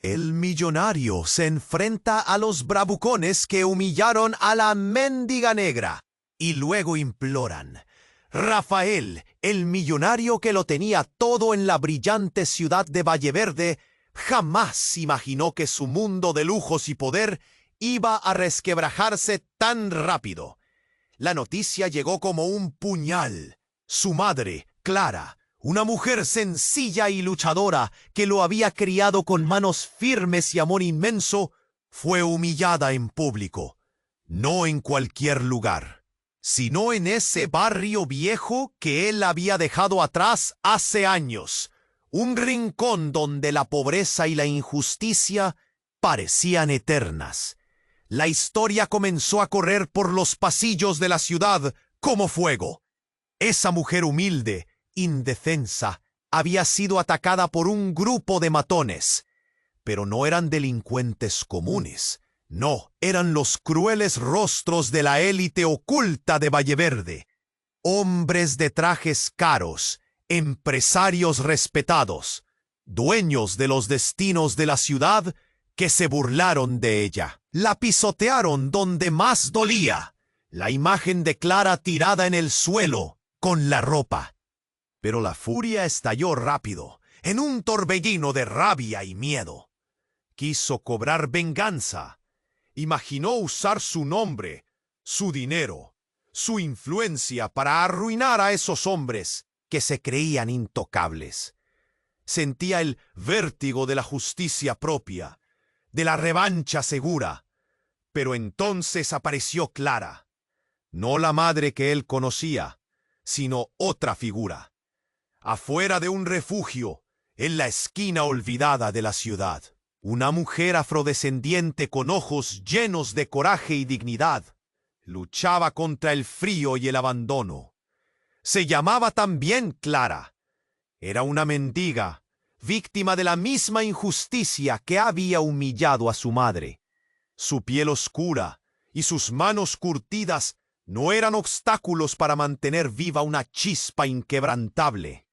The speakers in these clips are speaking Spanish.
El millonario se enfrenta a los bravucones que humillaron a la mendiga negra y luego imploran. Rafael, el millonario que lo tenía todo en la brillante ciudad de Valleverde, jamás imaginó que su mundo de lujos y poder iba a resquebrajarse tan rápido. La noticia llegó como un puñal. Su madre, Clara, una mujer sencilla y luchadora que lo había criado con manos firmes y amor inmenso, fue humillada en público. No en cualquier lugar, sino en ese barrio viejo que él había dejado atrás hace años. Un rincón donde la pobreza y la injusticia parecían eternas. La historia comenzó a correr por los pasillos de la ciudad como fuego. Esa mujer humilde, indefensa, había sido atacada por un grupo de matones. Pero no eran delincuentes comunes. No, eran los crueles rostros de la élite oculta de Valleverde. Hombres de trajes caros, empresarios respetados, dueños de los destinos de la ciudad, que se burlaron de ella. La pisotearon donde más dolía, la imagen de Clara tirada en el suelo, con la ropa. Pero la furia estalló rápido, en un torbellino de rabia y miedo. Quiso cobrar venganza. Imaginó usar su nombre, su dinero, su influencia para arruinar a esos hombres que se creían intocables. Sentía el vértigo de la justicia propia, de la revancha segura. Pero entonces apareció Clara, no la madre que él conocía, sino otra figura, afuera de un refugio, en la esquina olvidada de la ciudad. Una mujer afrodescendiente con ojos llenos de coraje y dignidad. Luchaba contra el frío y el abandono. Se llamaba también Clara. Era una mendiga, víctima de la misma injusticia que había humillado a su madre. Su piel oscura y sus manos curtidas no eran obstáculos para mantener viva una chispa inquebrantable.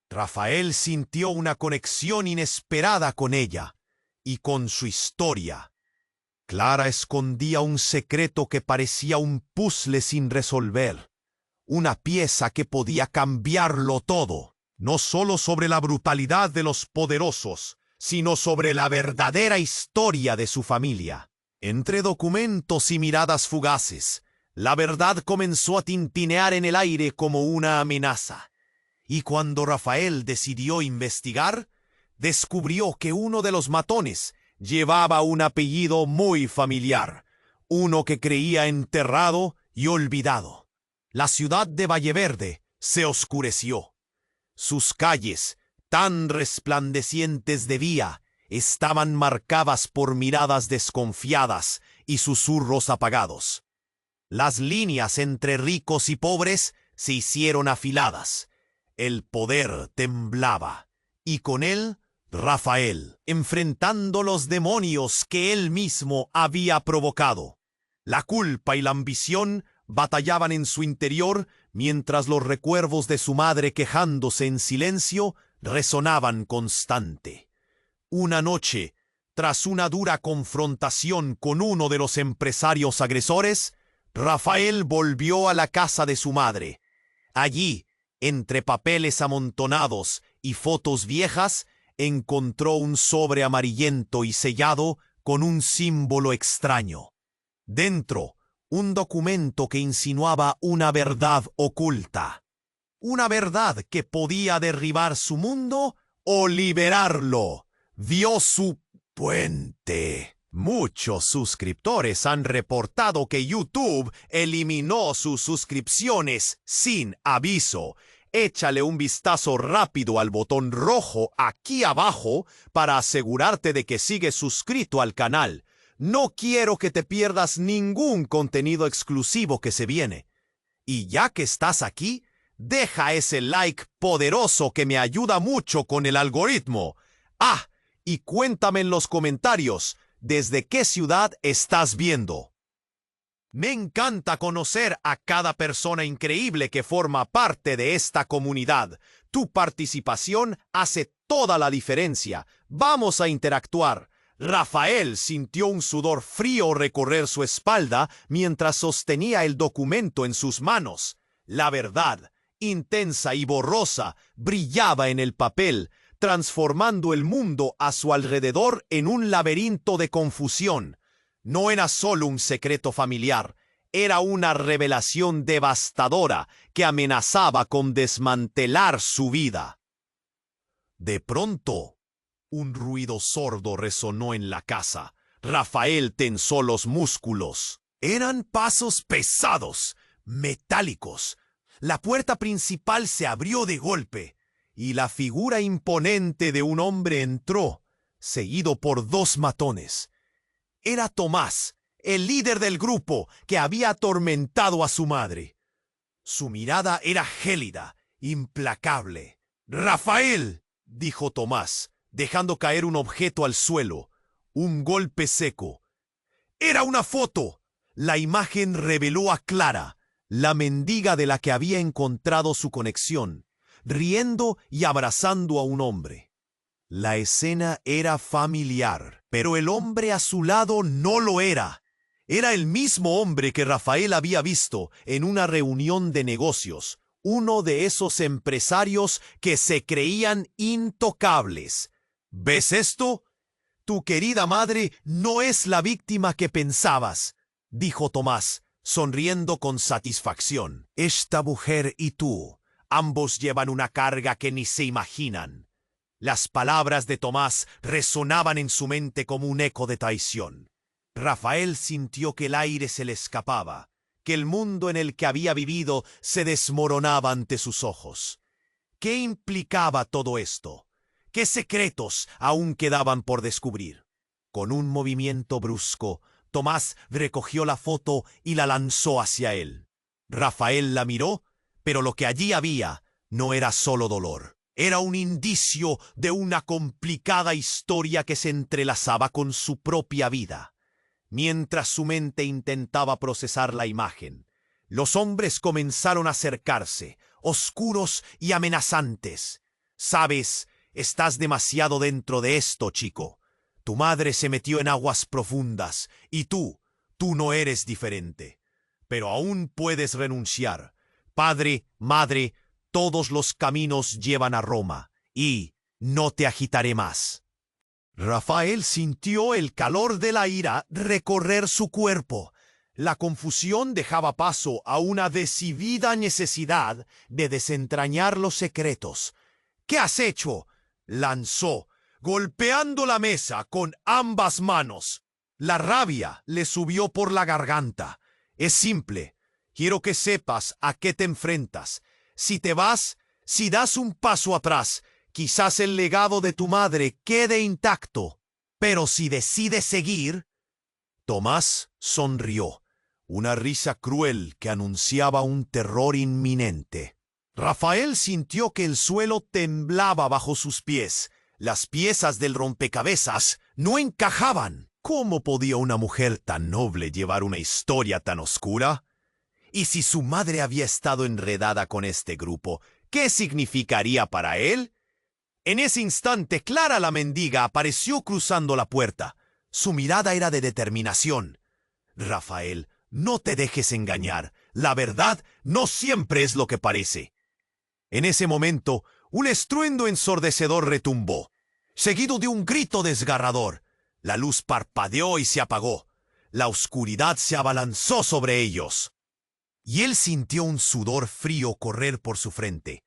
Rafael sintió una conexión inesperada con ella y con su historia. Clara escondía un secreto que parecía un puzzle sin resolver, una pieza que podía cambiarlo todo, no solo sobre la brutalidad de los poderosos, sino sobre la verdadera historia de su familia. Entre documentos y miradas fugaces, la verdad comenzó a tintinear en el aire como una amenaza. Y cuando Rafael decidió investigar, descubrió que uno de los matones llevaba un apellido muy familiar, uno que creía enterrado y olvidado. La ciudad de Valleverde se oscureció. Sus calles, tan resplandecientes de día, estaban marcadas por miradas desconfiadas y susurros apagados. Las líneas entre ricos y pobres se hicieron afiladas. El poder temblaba, y con él Rafael, enfrentando los demonios que él mismo había provocado. La culpa y la ambición batallaban en su interior, mientras los recuerdos de su madre quejándose en silencio resonaban constante. Una noche, tras una dura confrontación con uno de los empresarios agresores, Rafael volvió a la casa de su madre. Allí, entre papeles amontonados y fotos viejas, encontró un sobre amarillento y sellado con un símbolo extraño. Dentro, un documento que insinuaba una verdad oculta. Una verdad que podía derribar su mundo o liberarlo. Vio su puente. Muchos suscriptores han reportado que YouTube eliminó sus suscripciones sin aviso. Échale un vistazo rápido al botón rojo aquí abajo para asegurarte de que sigues suscrito al canal. No quiero que te pierdas ningún contenido exclusivo que se viene. Y ya que estás aquí, deja ese like poderoso que me ayuda mucho con el algoritmo. Ah, y cuéntame en los comentarios desde qué ciudad estás viendo. Me encanta conocer a cada persona increíble que forma parte de esta comunidad. Tu participación hace toda la diferencia. Vamos a interactuar. Rafael sintió un sudor frío recorrer su espalda mientras sostenía el documento en sus manos. La verdad, intensa y borrosa, brillaba en el papel, transformando el mundo a su alrededor en un laberinto de confusión. No era solo un secreto familiar, era una revelación devastadora que amenazaba con desmantelar su vida. De pronto, un ruido sordo resonó en la casa. Rafael tensó los músculos. Eran pasos pesados, metálicos. La puerta principal se abrió de golpe, y la figura imponente de un hombre entró, seguido por dos matones. Era Tomás, el líder del grupo que había atormentado a su madre. Su mirada era gélida, implacable. «¡Rafael!», dijo Tomás, dejando caer un objeto al suelo. Un golpe seco. ¡Era una foto! La imagen reveló a Clara, la mendiga de la que había encontrado su conexión, riendo y abrazando a un hombre. La escena era familiar, pero el hombre a su lado no lo era. Era el mismo hombre que Rafael había visto en una reunión de negocios, uno de esos empresarios que se creían intocables. ¿Ves esto? Tu querida madre no es la víctima que pensabas, dijo Tomás, sonriendo con satisfacción. Esta mujer y tú, ambos llevan una carga que ni se imaginan. Las palabras de Tomás resonaban en su mente como un eco de traición. Rafael sintió que el aire se le escapaba, que el mundo en el que había vivido se desmoronaba ante sus ojos. ¿Qué implicaba todo esto? ¿Qué secretos aún quedaban por descubrir? Con un movimiento brusco, Tomás recogió la foto y la lanzó hacia él. Rafael la miró, pero lo que allí había no era solo dolor. Era un indicio de una complicada historia que se entrelazaba con su propia vida. Mientras su mente intentaba procesar la imagen, los hombres comenzaron a acercarse, oscuros y amenazantes. «Sabes, estás demasiado dentro de esto, chico. Tu madre se metió en aguas profundas, y tú no eres diferente. Pero aún puedes renunciar. Padre, madre, todos los caminos llevan a Roma, y no te agitaré más». Rafael sintió el calor de la ira recorrer su cuerpo. La confusión dejaba paso a una decidida necesidad de desentrañar los secretos. «¿Qué has hecho?», lanzó, golpeando la mesa con ambas manos. La rabia le subió por la garganta. «Es simple. Quiero que sepas a qué te enfrentas. Si te vas, si das un paso atrás, quizás el legado de tu madre quede intacto. Pero si decides seguir...». Tomás sonrió, una risa cruel que anunciaba un terror inminente. Rafael sintió que el suelo temblaba bajo sus pies. Las piezas del rompecabezas no encajaban. ¿Cómo podía una mujer tan noble llevar una historia tan oscura? Y si su madre había estado enredada con este grupo, ¿qué significaría para él? En ese instante, Clara la mendiga apareció cruzando la puerta. Su mirada era de determinación. «Rafael, no te dejes engañar. La verdad no siempre es lo que parece». En ese momento, un estruendo ensordecedor retumbó, seguido de un grito desgarrador. La luz parpadeó y se apagó. La oscuridad se abalanzó sobre ellos. Y él sintió un sudor frío correr por su frente.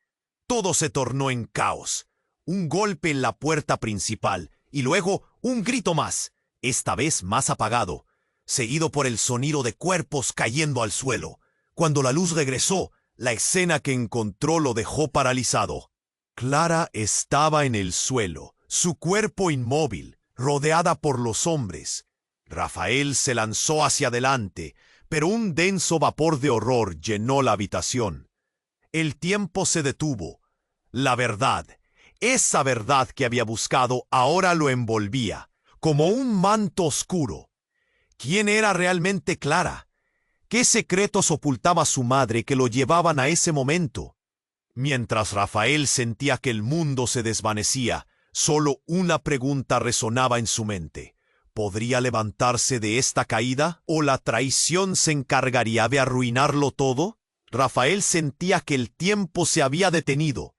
Todo se tornó en caos. Un golpe en la puerta principal y luego un grito más, esta vez más apagado, seguido por el sonido de cuerpos cayendo al suelo. Cuando la luz regresó, la escena que encontró lo dejó paralizado. Clara estaba en el suelo, su cuerpo inmóvil, rodeada por los hombres. Rafael se lanzó hacia adelante, pero un denso vapor de horror llenó la habitación. El tiempo se detuvo. La verdad, esa verdad que había buscado, ahora lo envolvía, como un manto oscuro. ¿Quién era realmente Clara? ¿Qué secretos ocultaba su madre que lo llevaban a ese momento? Mientras Rafael sentía que el mundo se desvanecía, solo una pregunta resonaba en su mente. ¿Podría levantarse de esta caída o la traición se encargaría de arruinarlo todo? Rafael sentía que el tiempo se había detenido.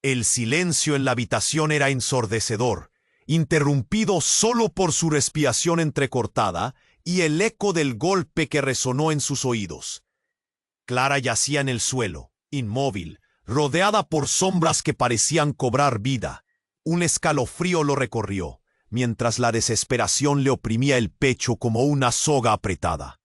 El silencio en la habitación era ensordecedor, interrumpido solo por su respiración entrecortada y el eco del golpe que resonó en sus oídos. Clara yacía en el suelo, inmóvil, rodeada por sombras que parecían cobrar vida. Un escalofrío lo recorrió, mientras la desesperación le oprimía el pecho como una soga apretada.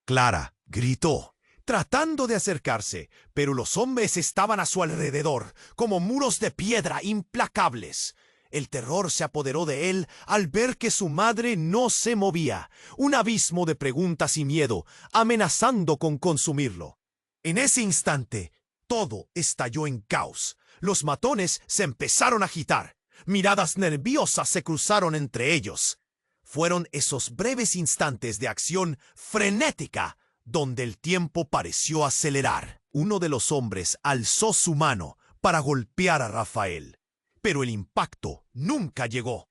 Clara gritó, tratando de acercarse, pero los hombres estaban a su alrededor, como muros de piedra implacables. El terror se apoderó de él al ver que su madre no se movía, un abismo de preguntas y miedo, amenazando con consumirlo. En ese instante, todo estalló en caos. Los matones se empezaron a agitar. Miradas nerviosas se cruzaron entre ellos. Fueron esos breves instantes de acción frenética donde el tiempo pareció acelerar. Uno de los hombres alzó su mano para golpear a Rafael, pero el impacto nunca llegó.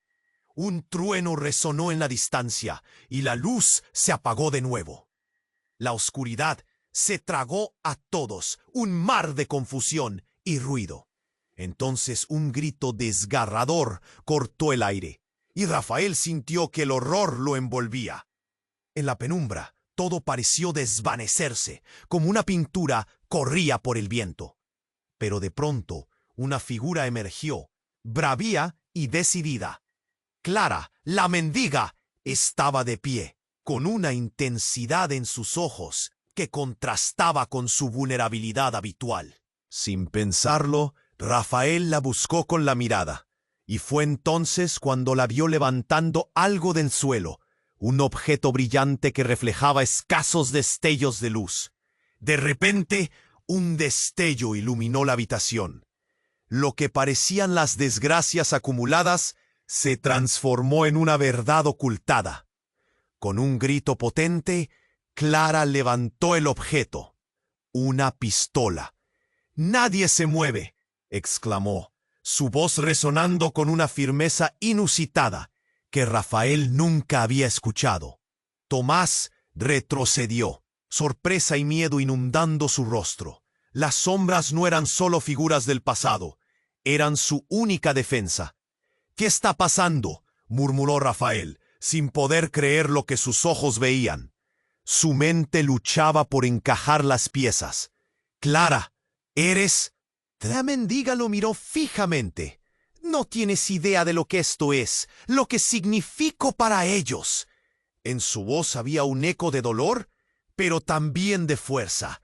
Un trueno resonó en la distancia y la luz se apagó de nuevo. La oscuridad se tragó a todos, un mar de confusión y ruido. Entonces un grito desgarrador cortó el aire, y Rafael sintió que el horror lo envolvía. En la penumbra, todo pareció desvanecerse, como una pintura corría por el viento. Pero de pronto, una figura emergió, bravía y decidida. Clara, la mendiga, estaba de pie, con una intensidad en sus ojos que contrastaba con su vulnerabilidad habitual. Sin pensarlo, Rafael la buscó con la mirada, y fue entonces cuando la vio levantando algo del suelo, un objeto brillante que reflejaba escasos destellos de luz. De repente, un destello iluminó la habitación. Lo que parecían las desgracias acumuladas se transformó en una verdad ocultada. Con un grito potente, Clara levantó el objeto. Una pistola. «¡Nadie se mueve!», exclamó, su voz resonando con una firmeza inusitada que Rafael nunca había escuchado. Tomás retrocedió, sorpresa y miedo inundando su rostro. Las sombras no eran solo figuras del pasado, eran su única defensa. «¿Qué está pasando?», murmuró Rafael, sin poder creer lo que sus ojos veían. Su mente luchaba por encajar las piezas. «Clara, ¿eres...?» La mendiga lo miró fijamente. «No tienes idea de lo que esto es, lo que significo para ellos». En su voz había un eco de dolor, pero también de fuerza.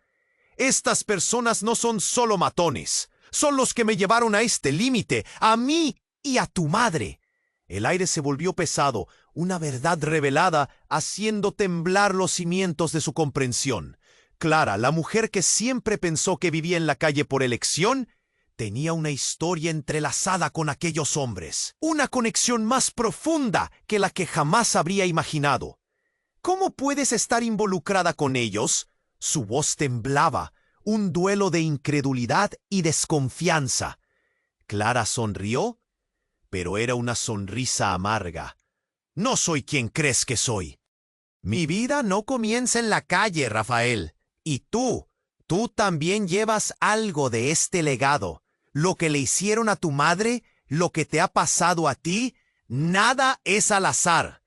«Estas personas no son solo matones, son los que me llevaron a este límite, a mí y a tu madre». El aire se volvió pesado, una verdad revelada haciendo temblar los cimientos de su comprensión. Clara, la mujer que siempre pensó que vivía en la calle por elección, tenía una historia entrelazada con aquellos hombres, una conexión más profunda que la que jamás habría imaginado. «¿Cómo puedes estar involucrada con ellos?». Su voz temblaba, un duelo de incredulidad y desconfianza. Clara sonrió, pero era una sonrisa amarga. «No soy quien crees que soy. Mi vida no comienza en la calle, Rafael. Y tú también llevas algo de este legado. Lo que le hicieron a tu madre, lo que te ha pasado a ti, nada es al azar».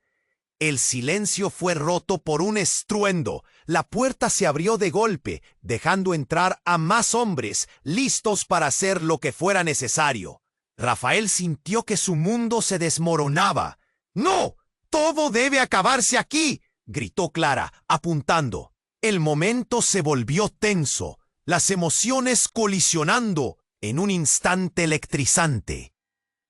El silencio fue roto por un estruendo. La puerta se abrió de golpe, dejando entrar a más hombres, listos para hacer lo que fuera necesario. Rafael sintió que su mundo se desmoronaba. «¡No! ¡Todo debe acabarse aquí!», gritó Clara, apuntando. El momento se volvió tenso, las emociones colisionando en un instante electrizante.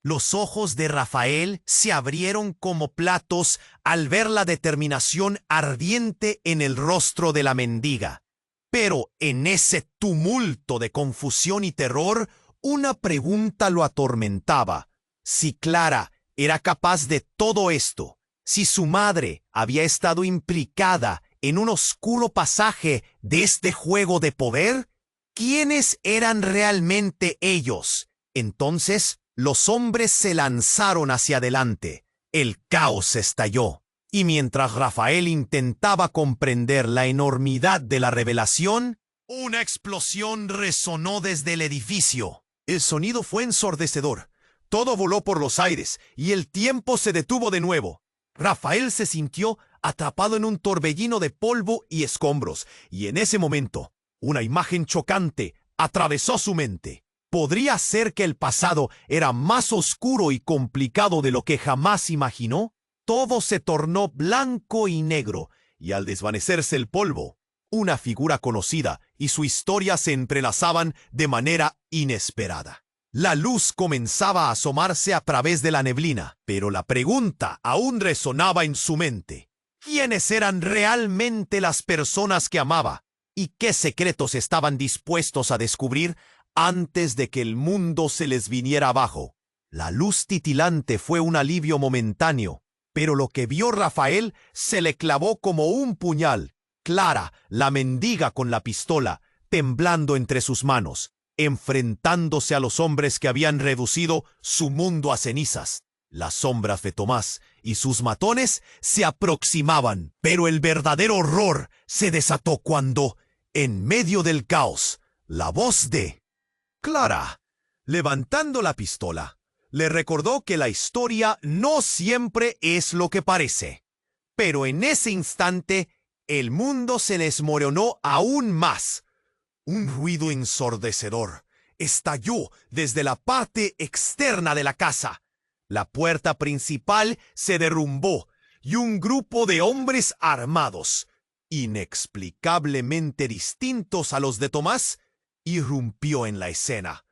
Los ojos de Rafael se abrieron como platos al ver la determinación ardiente en el rostro de la mendiga. Pero en ese tumulto de confusión y terror, una pregunta lo atormentaba. Si Clara era capaz de todo esto, si su madre había estado implicada en un oscuro pasaje de este juego de poder, ¿Quiénes eran realmente ellos? Entonces los hombres se lanzaron hacia adelante. El caos estalló. Y mientras Rafael intentaba comprender la enormidad de la revelación, una explosión resonó desde el edificio. El sonido fue ensordecedor. Todo voló por los aires y el tiempo se detuvo de nuevo. Rafael se sintió atrapado en un torbellino de polvo y escombros, y en ese momento, una imagen chocante atravesó su mente. ¿Podría ser que el pasado era más oscuro y complicado de lo que jamás imaginó? Todo se tornó blanco y negro, y al desvanecerse el polvo, una figura conocida y su historia se entrelazaban de manera inesperada. La luz comenzaba a asomarse a través de la neblina, pero la pregunta aún resonaba en su mente. ¿Quiénes eran realmente las personas que amaba? ¿Y qué secretos estaban dispuestos a descubrir antes de que el mundo se les viniera abajo? La luz titilante fue un alivio momentáneo, pero lo que vio Rafael se le clavó como un puñal. Clara, la mendiga con la pistola, temblando entre sus manos, enfrentándose a los hombres que habían reducido su mundo a cenizas. Las sombras de Tomás y sus matones se aproximaban, pero el verdadero horror se desató cuando, en medio del caos, la voz de Clara, levantando la pistola, le recordó que la historia no siempre es lo que parece. Pero en ese instante, el mundo se desmoronó aún más. Un ruido ensordecedor estalló desde la parte externa de la casa. La puerta principal se derrumbó y un grupo de hombres armados, inexplicablemente distintos a los de Tomás, irrumpió en la escena.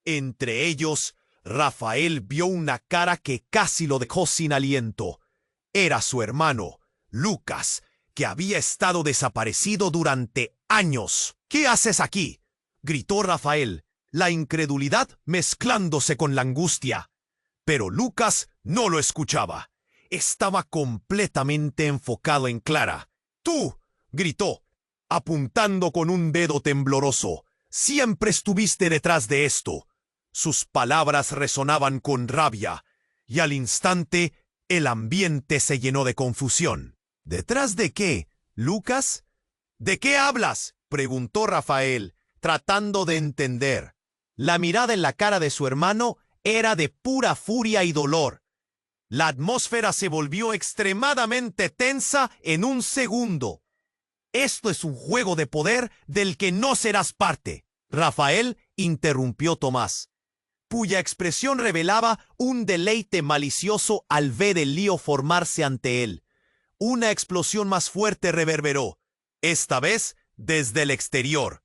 Entre ellos, Rafael vio una cara que casi lo dejó sin aliento. Era su hermano, Lucas, que había estado desaparecido durante años. ¿Qué haces aquí?, gritó Rafael, la incredulidad mezclándose con la angustia. Pero Lucas no lo escuchaba. Estaba completamente enfocado en Clara. ¡Tú!, gritó, apuntando con un dedo tembloroso. «Siempre estuviste detrás de esto». Sus palabras resonaban con rabia, y al instante el ambiente se llenó de confusión. ¿Detrás de qué, Lucas? ¿De qué hablas?, preguntó Rafael, tratando de entender. La mirada en la cara de su hermano era de pura furia y dolor. La atmósfera se volvió extremadamente tensa en un segundo. «Esto es un juego de poder del que no serás parte», Rafael interrumpió Tomás, cuya expresión revelaba un deleite malicioso al ver el lío formarse ante él. Una explosión más fuerte reverberó, esta vez desde el exterior.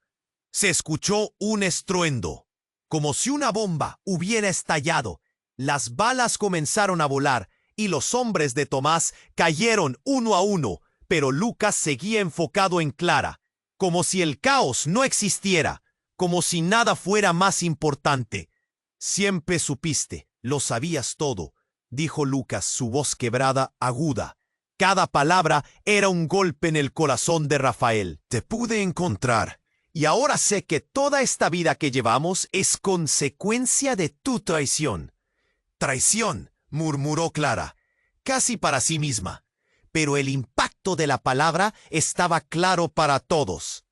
Se escuchó un estruendo, como si una bomba hubiera estallado. Las balas comenzaron a volar y los hombres de Tomás cayeron uno a uno, pero Lucas seguía enfocado en Clara, como si el caos no existiera, como si nada fuera más importante. «Siempre supiste, lo sabías todo», dijo Lucas, su voz quebrada, aguda. Cada palabra era un golpe en el corazón de Rafael. «Te pude encontrar, y ahora sé que toda esta vida que llevamos es consecuencia de tu traición». «Traición», murmuró Clara, casi para sí misma. Pero el impacto de la palabra estaba claro para todos.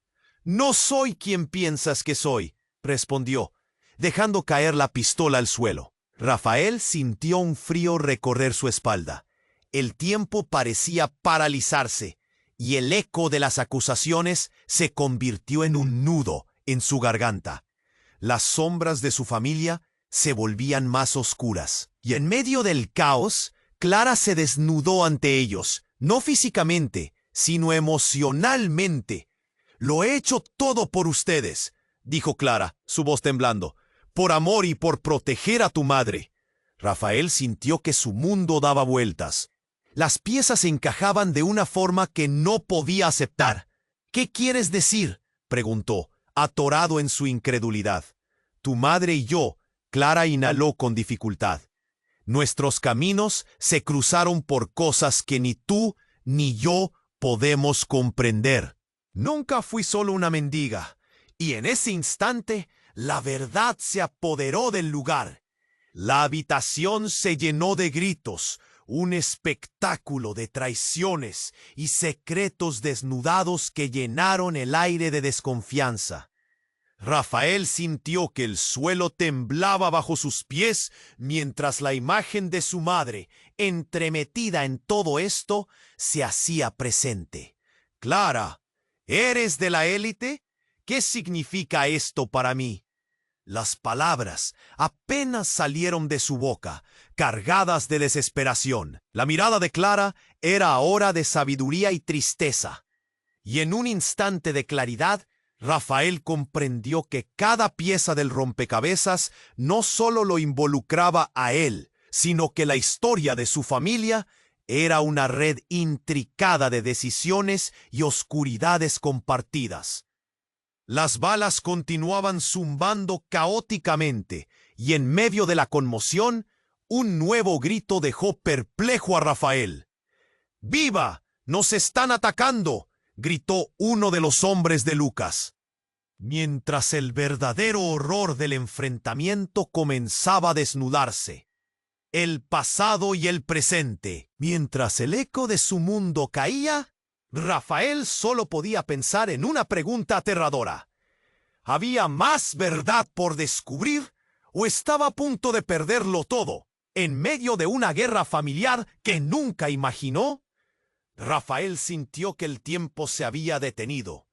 «No soy quien piensas que soy», respondió, dejando caer la pistola al suelo. Rafael sintió un frío recorrer su espalda. El tiempo parecía paralizarse, y el eco de las acusaciones se convirtió en un nudo en su garganta. Las sombras de su familia se volvían más oscuras, y en medio del caos, Clara se desnudó ante ellos, no físicamente, sino emocionalmente. «Lo he hecho todo por ustedes», dijo Clara, su voz temblando, «por amor y por proteger a tu madre». Rafael sintió que su mundo daba vueltas. Las piezas encajaban de una forma que no podía aceptar. «¿Qué quieres decir?», preguntó, atorado en su incredulidad. «Tu madre y yo», Clara inhaló con dificultad. «Nuestros caminos se cruzaron por cosas que ni tú ni yo podemos comprender. Nunca fui solo una mendiga, Y en ese instante, la verdad se apoderó del lugar. La habitación se llenó de gritos, un espectáculo de traiciones y secretos desnudados que llenaron el aire de desconfianza. Rafael sintió que el suelo temblaba bajo sus pies mientras la imagen de su madre, entremetida en todo esto, se hacía presente. «Clara, ¿eres de la élite? ¿Qué significa esto para mí?» Las palabras apenas salieron de su boca, cargadas de desesperación. La mirada de Clara era ahora de sabiduría y tristeza. Y en un instante de claridad, Rafael comprendió que cada pieza del rompecabezas no solo lo involucraba a él, sino que la historia de su familia era una red intricada de decisiones y oscuridades compartidas. Las balas continuaban zumbando caóticamente, y en medio de la conmoción, un nuevo grito dejó perplejo a Rafael. «¡Viva! ¡Nos están atacando!», gritó uno de los hombres de Lucas. Mientras el verdadero horror del enfrentamiento comenzaba a desnudarse. El pasado y el presente. Mientras el eco de su mundo caía, Rafael solo podía pensar en una pregunta aterradora. ¿Había más verdad por descubrir o estaba a punto de perderlo todo en medio de una guerra familiar que nunca imaginó? Rafael sintió que el tiempo se había detenido.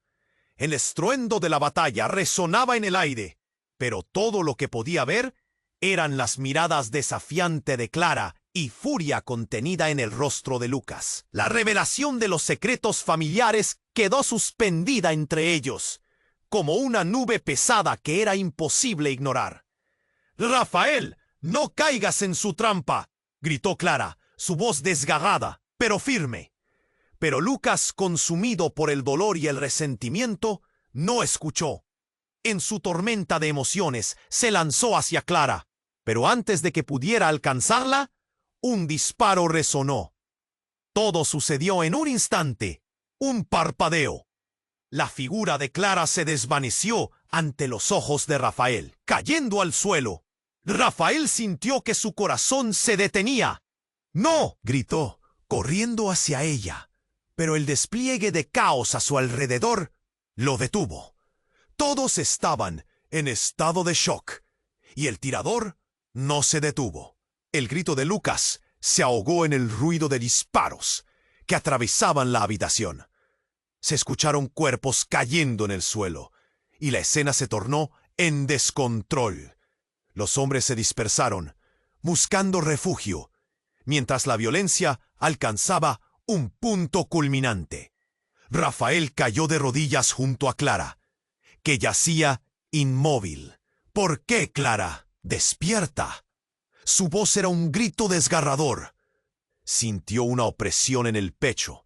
El estruendo de la batalla resonaba en el aire, pero todo lo que podía ver eran las miradas desafiantes de Clara y furia contenida en el rostro de Lucas. La revelación de los secretos familiares quedó suspendida entre ellos, como una nube pesada que era imposible ignorar. «Rafael, no caigas en su trampa», gritó Clara, su voz desgarrada, pero firme. Pero Lucas, consumido por el dolor y el resentimiento, no escuchó. En su tormenta de emociones, se lanzó hacia Clara, pero antes de que pudiera alcanzarla, un disparo resonó. Todo sucedió en un instante, un parpadeo. La figura de Clara se desvaneció ante los ojos de Rafael, cayendo al suelo. Rafael sintió que su corazón se detenía. «¡No!», gritó, corriendo hacia ella. Pero el despliegue de caos a su alrededor lo detuvo. Todos estaban en estado de shock, y el tirador no se detuvo. El grito de Lucas se ahogó en el ruido de disparos que atravesaban la habitación. Se escucharon cuerpos cayendo en el suelo, y la escena se tornó en descontrol. Los hombres se dispersaron, buscando refugio, mientras la violencia alcanzaba un punto culminante. Rafael cayó de rodillas junto a Clara, que yacía inmóvil. «¿Por qué, Clara? ¡Despierta!». Su voz era un grito desgarrador. Sintió una opresión en el pecho,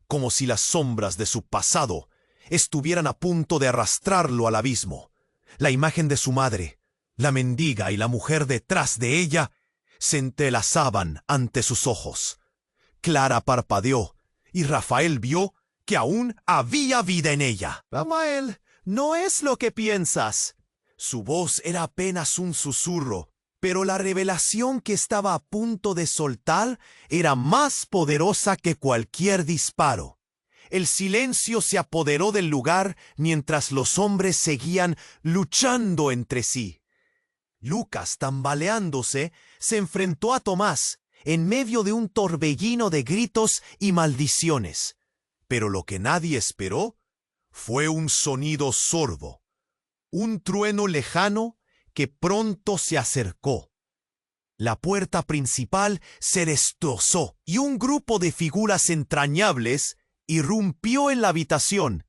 como si las sombras de su pasado estuvieran a punto de arrastrarlo al abismo. La imagen de su madre, la mendiga y la mujer detrás de ella se entrelazaban ante sus ojos. Clara parpadeó, y Rafael vio que aún había vida en ella. «Rafael, no es lo que piensas». Su voz era apenas un susurro, pero la revelación que estaba a punto de soltar era más poderosa que cualquier disparo. El silencio se apoderó del lugar mientras los hombres seguían luchando entre sí. Lucas, tambaleándose, se enfrentó a Tomás en medio de un torbellino de gritos y maldiciones. Pero lo que nadie esperó fue un sonido sordo, un trueno lejano que pronto se acercó. La puerta principal se destrozó y un grupo de figuras entrañables irrumpió en la habitación.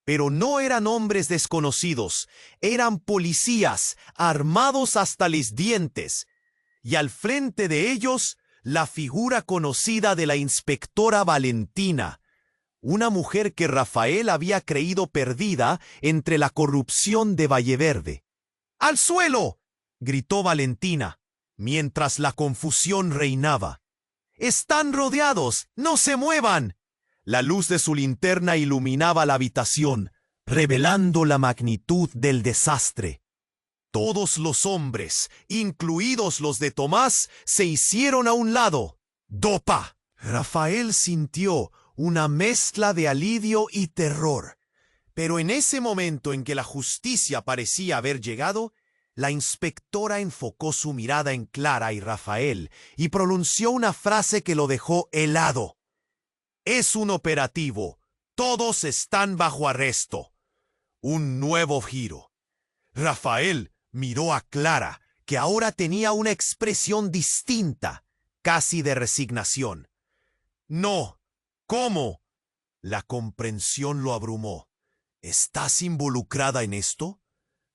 Pero no eran hombres desconocidos, eran policías armados hasta los dientes, y al frente de ellos la figura conocida de la inspectora Valentina, una mujer que Rafael había creído perdida entre la corrupción de Valleverde. «¡Al suelo!», gritó Valentina, mientras la confusión reinaba. «¡Están rodeados! ¡No se muevan!». La luz de su linterna iluminaba la habitación, revelando la magnitud del desastre. Todos los hombres, incluidos los de Tomás, se hicieron a un lado. ¡Dopa! Rafael sintió una mezcla de alivio y terror. Pero en ese momento en que la justicia parecía haber llegado, la inspectora enfocó su mirada en Clara y Rafael y pronunció una frase que lo dejó helado. «Es un operativo. Todos están bajo arresto». Un nuevo giro. Rafael miró a Clara, que ahora tenía una expresión distinta, casi de resignación. «No. ¿Cómo?» La comprensión lo abrumó. «¿Estás involucrada en esto?»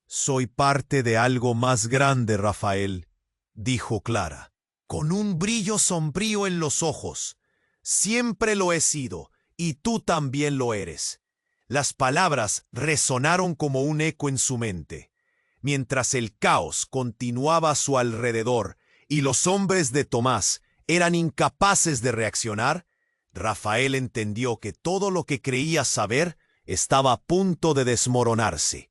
«Soy parte de algo más grande, Rafael», dijo Clara, con un brillo sombrío en los ojos. «Siempre lo he sido, y tú también lo eres». Las palabras resonaron como un eco en su mente. Mientras el caos continuaba a su alrededor y los hombres de Tomás eran incapaces de reaccionar, Rafael entendió que todo lo que creía saber estaba a punto de desmoronarse.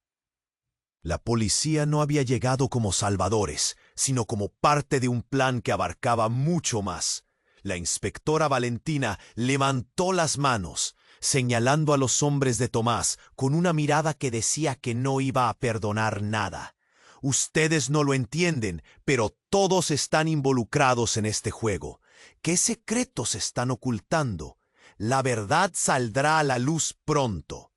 La policía no había llegado como salvadores, sino como parte de un plan que abarcaba mucho más. La inspectora Valentina levantó las manos, señalando a los hombres de Tomás con una mirada que decía que no iba a perdonar nada. «Ustedes no lo entienden, pero todos están involucrados en este juego. ¿Qué secretos están ocultando? La verdad saldrá a la luz pronto».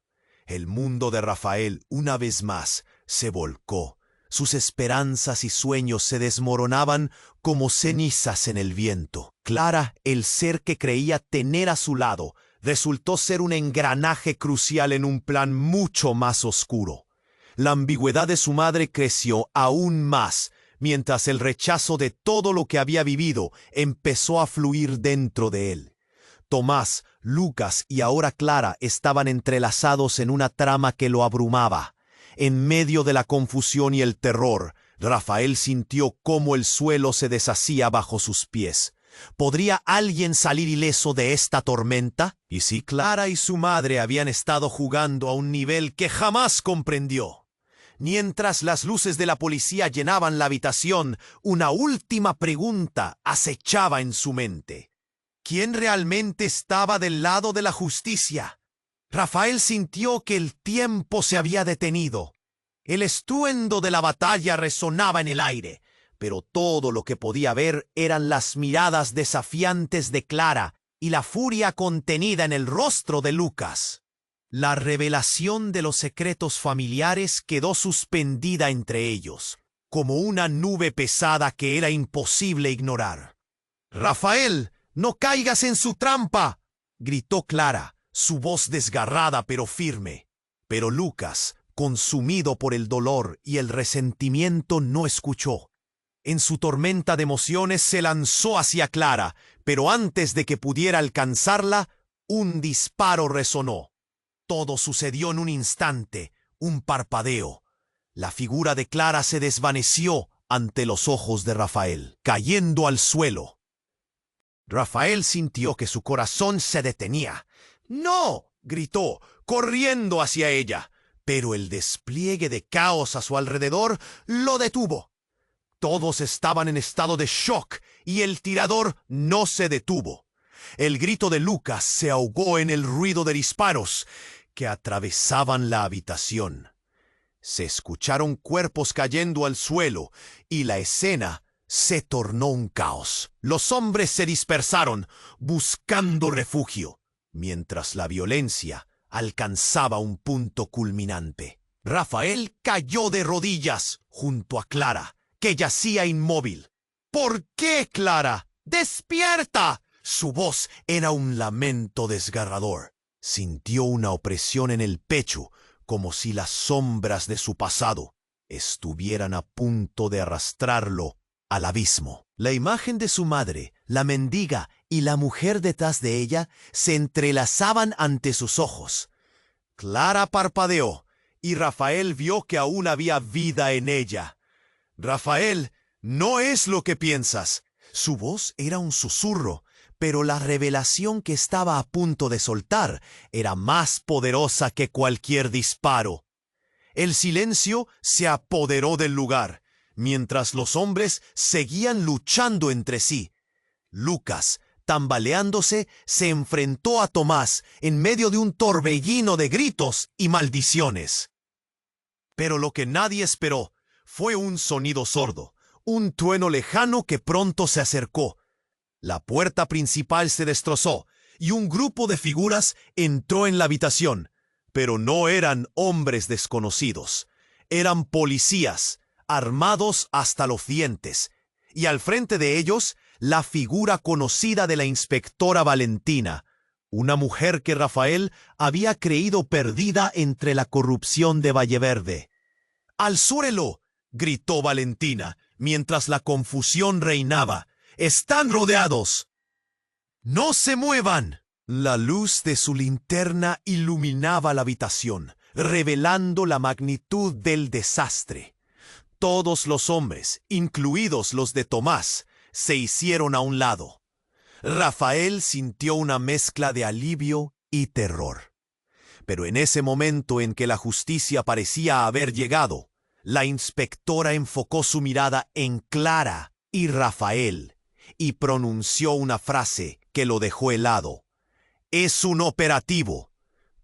El mundo de Rafael, una vez más, se volcó. Sus esperanzas y sueños se desmoronaban como cenizas en el viento. Clara, el ser que creía tener a su lado, resultó ser un engranaje crucial en un plan mucho más oscuro. La ambigüedad de su madre creció aún más, mientras el rechazo de todo lo que había vivido empezó a fluir dentro de él. Tomás, Lucas y ahora Clara estaban entrelazados en una trama que lo abrumaba. En medio de la confusión y el terror, Rafael sintió cómo el suelo se deshacía bajo sus pies. ¿Podría alguien salir ileso de esta tormenta? ¿Y si Clara y su madre habían estado jugando a un nivel que jamás comprendió? Mientras las luces de la policía llenaban la habitación, una última pregunta acechaba en su mente. ¿Quién realmente estaba del lado de la justicia? Rafael sintió que el tiempo se había detenido. El estruendo de la batalla resonaba en el aire, pero todo lo que podía ver eran las miradas desafiantes de Clara y la furia contenida en el rostro de Lucas. La revelación de los secretos familiares quedó suspendida entre ellos, como una nube pesada que era imposible ignorar. «Rafael, no caigas en su trampa», gritó Clara, su voz desgarrada pero firme. Pero Lucas, consumido por el dolor y el resentimiento, no escuchó. En su tormenta de emociones se lanzó hacia Clara, pero antes de que pudiera alcanzarla, un disparo resonó. Todo sucedió en un instante, un parpadeo. La figura de Clara se desvaneció ante los ojos de Rafael, cayendo al suelo. Rafael sintió que su corazón se detenía. «¡No!», gritó, corriendo hacia ella, pero el despliegue de caos a su alrededor lo detuvo. Todos estaban en estado de shock y el tirador no se detuvo. El grito de Lucas se ahogó en el ruido de disparos que atravesaban la habitación. Se escucharon cuerpos cayendo al suelo y la escena se tornó un caos. Los hombres se dispersaron, buscando refugio, mientras la violencia alcanzaba un punto culminante. Rafael cayó de rodillas junto a Clara, que yacía inmóvil. «¿Por qué, Clara? ¡Despierta!». Su voz era un lamento desgarrador. Sintió una opresión en el pecho, como si las sombras de su pasado estuvieran a punto de arrastrarlo al abismo. La imagen de su madre, la mendiga y la mujer detrás de ella se entrelazaban ante sus ojos. Clara parpadeó y Rafael vio que aún había vida en ella. «Rafael, no es lo que piensas». Su voz era un susurro, pero la revelación que estaba a punto de soltar era más poderosa que cualquier disparo. El silencio se apoderó del lugar, mientras los hombres seguían luchando entre sí. Lucas, tambaleándose, se enfrentó a Tomás en medio de un torbellino de gritos y maldiciones. Pero lo que nadie esperó fue un sonido sordo, un trueno lejano que pronto se acercó. La puerta principal se destrozó y un grupo de figuras entró en la habitación, pero no eran hombres desconocidos. Eran policías, armados hasta los dientes, y al frente de ellos la figura conocida de la inspectora Valentina, una mujer que Rafael había creído perdida entre la corrupción de Valleverde. «¡Al suelo!», gritó Valentina, mientras la confusión reinaba. «¡Están rodeados!». «¡No se muevan!». La luz de su linterna iluminaba la habitación, revelando la magnitud del desastre. Todos los hombres, incluidos los de Tomás, se hicieron a un lado. Rafael sintió una mezcla de alivio y terror. Pero en ese momento en que la justicia parecía haber llegado, la inspectora enfocó su mirada en Clara y Rafael y pronunció una frase que lo dejó helado. «Es un operativo.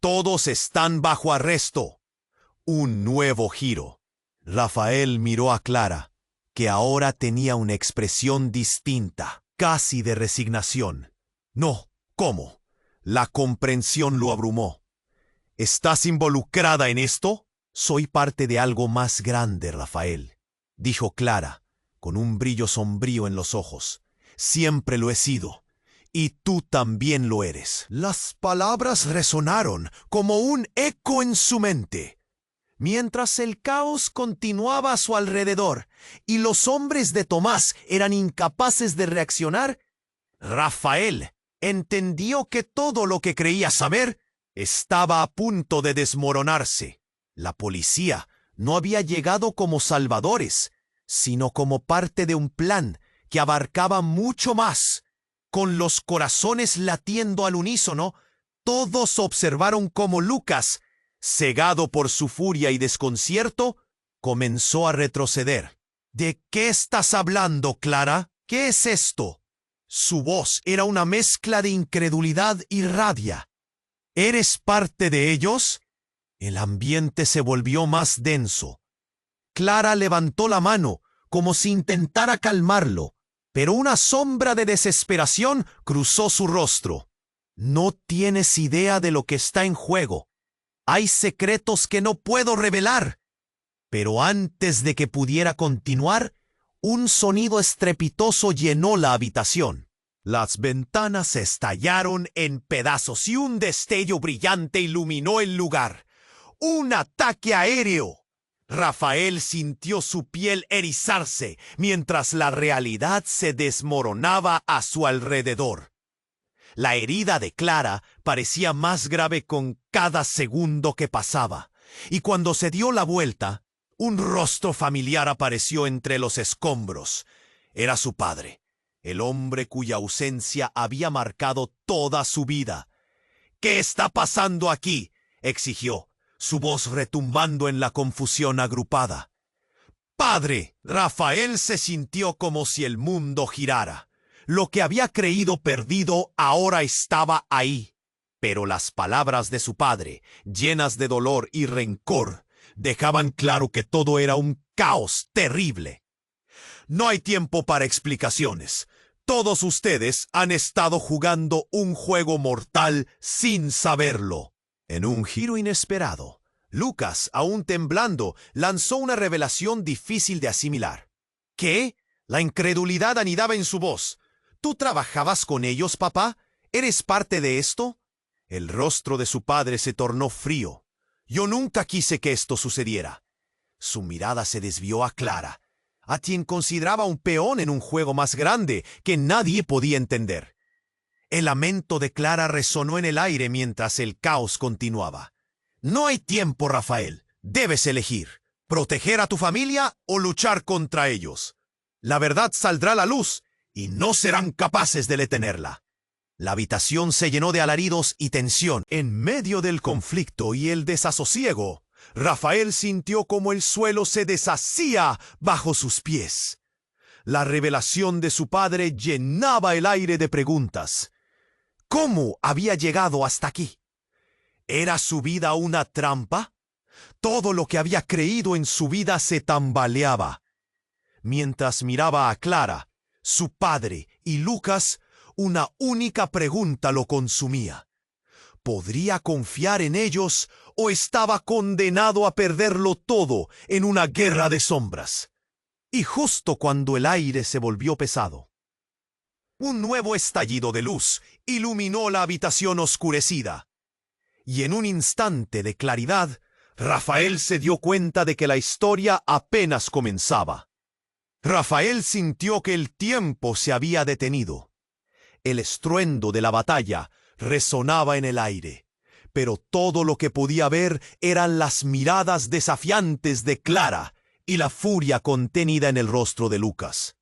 Todos están bajo arresto». Un nuevo giro. Rafael miró a Clara, que ahora tenía una expresión distinta, casi de resignación. «No, ¿cómo?». La comprensión lo abrumó. «¿Estás involucrada en esto?». «Soy parte de algo más grande, Rafael», dijo Clara, con un brillo sombrío en los ojos. «Siempre lo he sido. Y tú también lo eres». Las palabras resonaron como un eco en su mente. Mientras el caos continuaba a su alrededor y los hombres de Tomás eran incapaces de reaccionar, Rafael entendió que todo lo que creía saber estaba a punto de desmoronarse. La policía no había llegado como salvadores, sino como parte de un plan que abarcaba mucho más. Con los corazones latiendo al unísono, todos observaron cómo Lucas, cegado por su furia y desconcierto, comenzó a retroceder. «¿De qué estás hablando, Clara? ¿Qué es esto?». Su voz era una mezcla de incredulidad y rabia. «¿Eres parte de ellos?». El ambiente se volvió más denso. Clara levantó la mano, como si intentara calmarlo, pero una sombra de desesperación cruzó su rostro. «No tienes idea de lo que está en juego. Hay secretos que no puedo revelar». Pero antes de que pudiera continuar, un sonido estrepitoso llenó la habitación. Las ventanas estallaron en pedazos y un destello brillante iluminó el lugar. ¡Un ataque aéreo! Rafael sintió su piel erizarse mientras la realidad se desmoronaba a su alrededor. La herida de Clara parecía más grave con cada segundo que pasaba, y cuando se dio la vuelta, un rostro familiar apareció entre los escombros. Era su padre, el hombre cuya ausencia había marcado toda su vida. «¿Qué está pasando aquí?», exigió, su voz retumbando en la confusión agrupada. «¡Padre!». Rafael se sintió como si el mundo girara. Lo que había creído perdido ahora estaba ahí. Pero las palabras de su padre, llenas de dolor y rencor, dejaban claro que todo era un caos terrible. «No hay tiempo para explicaciones. Todos ustedes han estado jugando un juego mortal sin saberlo». En un giro inesperado, Lucas, aún temblando, lanzó una revelación difícil de asimilar. «¿Qué?». La incredulidad anidaba en su voz. «¿Tú trabajabas con ellos, papá? ¿Eres parte de esto?». El rostro de su padre se tornó frío. «Yo nunca quise que esto sucediera». Su mirada se desvió a Clara, a quien consideraba un peón en un juego más grande que nadie podía entender. El lamento de Clara resonó en el aire mientras el caos continuaba. «No hay tiempo, Rafael. Debes elegir. ¿Proteger a tu familia o luchar contra ellos? La verdad saldrá a la luz y no serán capaces de detenerla». La habitación se llenó de alaridos y tensión. En medio del conflicto y el desasosiego, Rafael sintió como el suelo se deshacía bajo sus pies. La revelación de su padre llenaba el aire de preguntas. ¿Cómo había llegado hasta aquí? ¿Era su vida una trampa? Todo lo que había creído en su vida se tambaleaba. Mientras miraba a Clara, su padre y Lucas, una única pregunta lo consumía. ¿Podría confiar en ellos o estaba condenado a perderlo todo en una guerra de sombras? Y justo cuando el aire se volvió pesado, un nuevo estallido de luz iluminó la habitación oscurecida. Y en un instante de claridad, Rafael se dio cuenta de que la historia apenas comenzaba. Rafael sintió que el tiempo se había detenido. El estruendo de la batalla resonaba en el aire, pero todo lo que podía ver eran las miradas desafiantes de Clara y la furia contenida en el rostro de Lucas.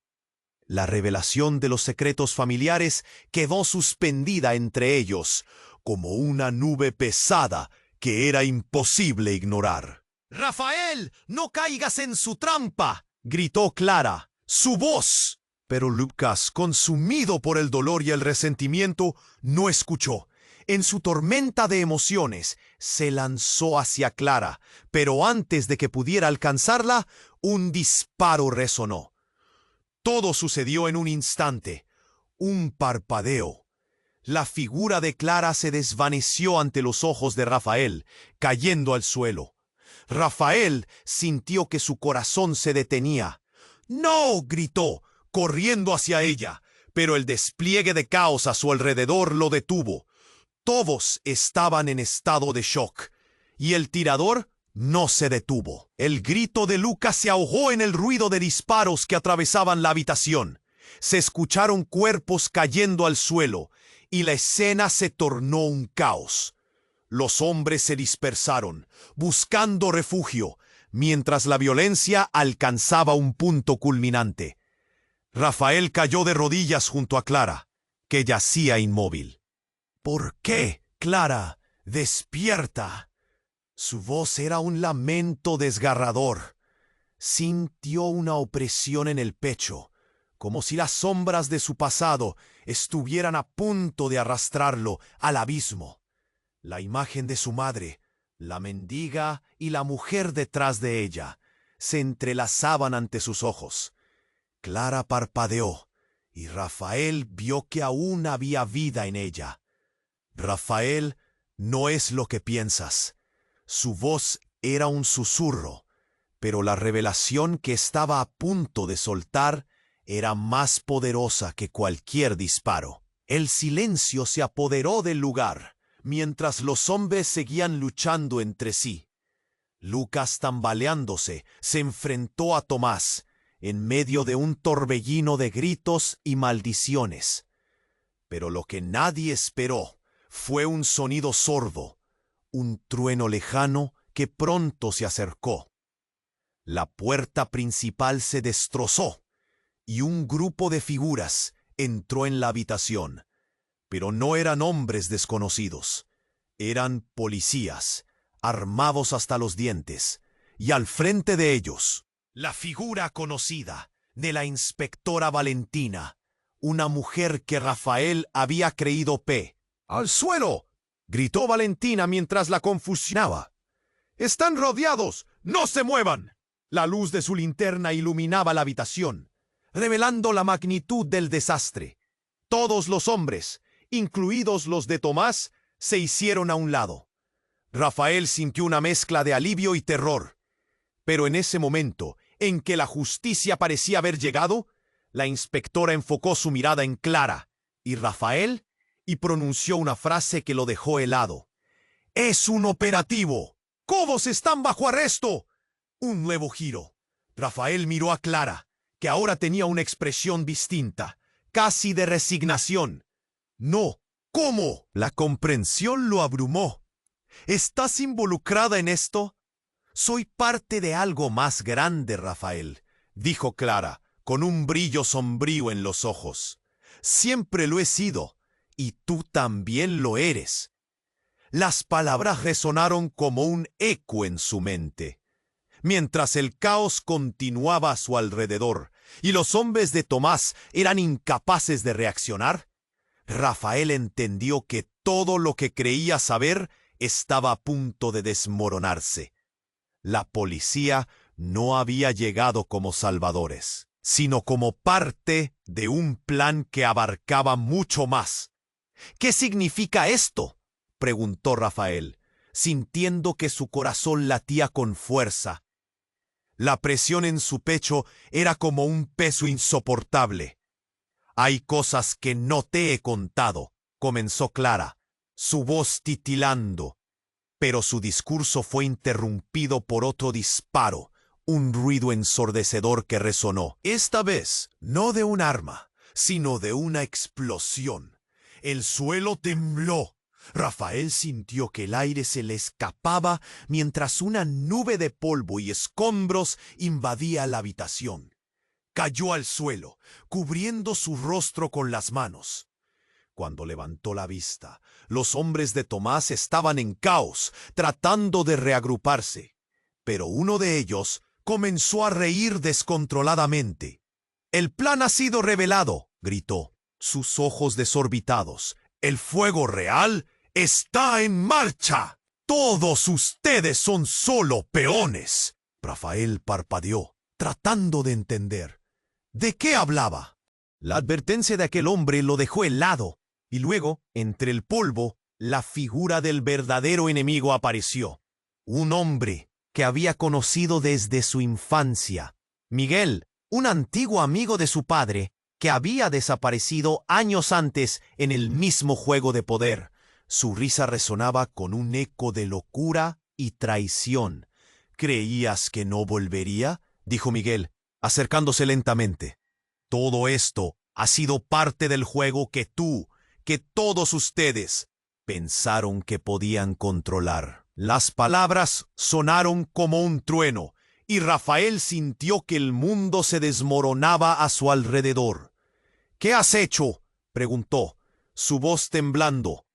La revelación de los secretos familiares quedó suspendida entre ellos, como una nube pesada que era imposible ignorar. «¡Rafael, no caigas en su trampa!», gritó Clara, su voz. Pero Lucas, consumido por el dolor y el resentimiento, no escuchó. En su tormenta de emociones, se lanzó hacia Clara, pero antes de que pudiera alcanzarla, un disparo resonó. Todo sucedió en un instante, un parpadeo. La figura de Clara se desvaneció ante los ojos de Rafael, cayendo al suelo. Rafael sintió que su corazón se detenía. «¡No!», gritó, corriendo hacia ella, pero el despliegue de caos a su alrededor lo detuvo. Todos estaban en estado de shock, y el tirador no se detuvo. El grito de Lucas se ahogó en el ruido de disparos que atravesaban la habitación. Se escucharon cuerpos cayendo al suelo, y la escena se tornó un caos. Los hombres se dispersaron, buscando refugio, mientras la violencia alcanzaba un punto culminante. Rafael cayó de rodillas junto a Clara, que yacía inmóvil. «¿Por qué, Clara? ¡Despierta!». Su voz era un lamento desgarrador. Sintió una opresión en el pecho, como si las sombras de su pasado estuvieran a punto de arrastrarlo al abismo. La imagen de su madre, la mendiga y la mujer detrás de ella, se entrelazaban ante sus ojos. Clara parpadeó, y Rafael vio que aún había vida en ella. «Rafael, no es lo que piensas». Su voz era un susurro, pero la revelación que estaba a punto de soltar era más poderosa que cualquier disparo. El silencio se apoderó del lugar, mientras los hombres seguían luchando entre sí. Lucas, tambaleándose, se enfrentó a Tomás, en medio de un torbellino de gritos y maldiciones. Pero lo que nadie esperó fue un sonido sordo, un trueno lejano que pronto se acercó. La puerta principal se destrozó, y un grupo de figuras entró en la habitación. Pero no eran hombres desconocidos. Eran policías, armados hasta los dientes, y al frente de ellos, la figura conocida de la inspectora Valentina, una mujer que Rafael había creído «¡Al suelo!», gritó Valentina mientras la confusionaba. «¡Están rodeados! ¡No se muevan!». La luz de su linterna iluminaba la habitación, revelando la magnitud del desastre. Todos los hombres, incluidos los de Tomás, se hicieron a un lado. Rafael sintió una mezcla de alivio y terror. Pero en ese momento en que la justicia parecía haber llegado, la inspectora enfocó su mirada en Clara y Rafael y pronunció una frase que lo dejó helado. «¡Es un operativo! ¡Todos están bajo arresto!». Un nuevo giro. Rafael miró a Clara, que ahora tenía una expresión distinta, casi de resignación. «No, ¿cómo?». La comprensión lo abrumó. «¿Estás involucrada en esto?». «Soy parte de algo más grande, Rafael», dijo Clara, con un brillo sombrío en los ojos. «Siempre lo he sido, y tú también lo eres. Las palabras resonaron como un eco en su mente. Mientras el caos continuaba a su alrededor y los hombres de Tomás eran incapaces de reaccionar, Rafael entendió que todo lo que creía saber estaba a punto de desmoronarse. La policía no había llegado como salvadores, sino como parte de un plan que abarcaba mucho más. ¿Qué significa esto?, preguntó Rafael, sintiendo que su corazón latía con fuerza. La presión en su pecho era como un peso insoportable. «Hay cosas que no te he contado», comenzó Clara, su voz titilando. Pero su discurso fue interrumpido por otro disparo, un ruido ensordecedor que resonó. Esta vez, no de un arma, sino de una explosión. El suelo tembló. Rafael sintió que el aire se le escapaba mientras una nube de polvo y escombros invadía la habitación. Cayó al suelo, cubriendo su rostro con las manos. Cuando levantó la vista, los hombres de Tomás estaban en caos, tratando de reagruparse. Pero uno de ellos comenzó a reír descontroladamente. «El plan ha sido revelado», gritó, sus ojos desorbitados. «El fuego real está en marcha. Todos ustedes son solo peones». Rafael parpadeó, tratando de entender. ¿De qué hablaba? La advertencia de aquel hombre lo dejó helado, y luego, entre el polvo, la figura del verdadero enemigo apareció. Un hombre que había conocido desde su infancia. Miguel, un antiguo amigo de su padre, que había desaparecido años antes en el mismo juego de poder. Su risa resonaba con un eco de locura y traición. «¿Creías que no volvería?», dijo Miguel, acercándose lentamente. «Todo esto ha sido parte del juego que todos ustedes pensaron que podían controlar». Las palabras sonaron como un trueno, y Rafael sintió que el mundo se desmoronaba a su alrededor. «¿Qué has hecho?», preguntó, su voz temblando.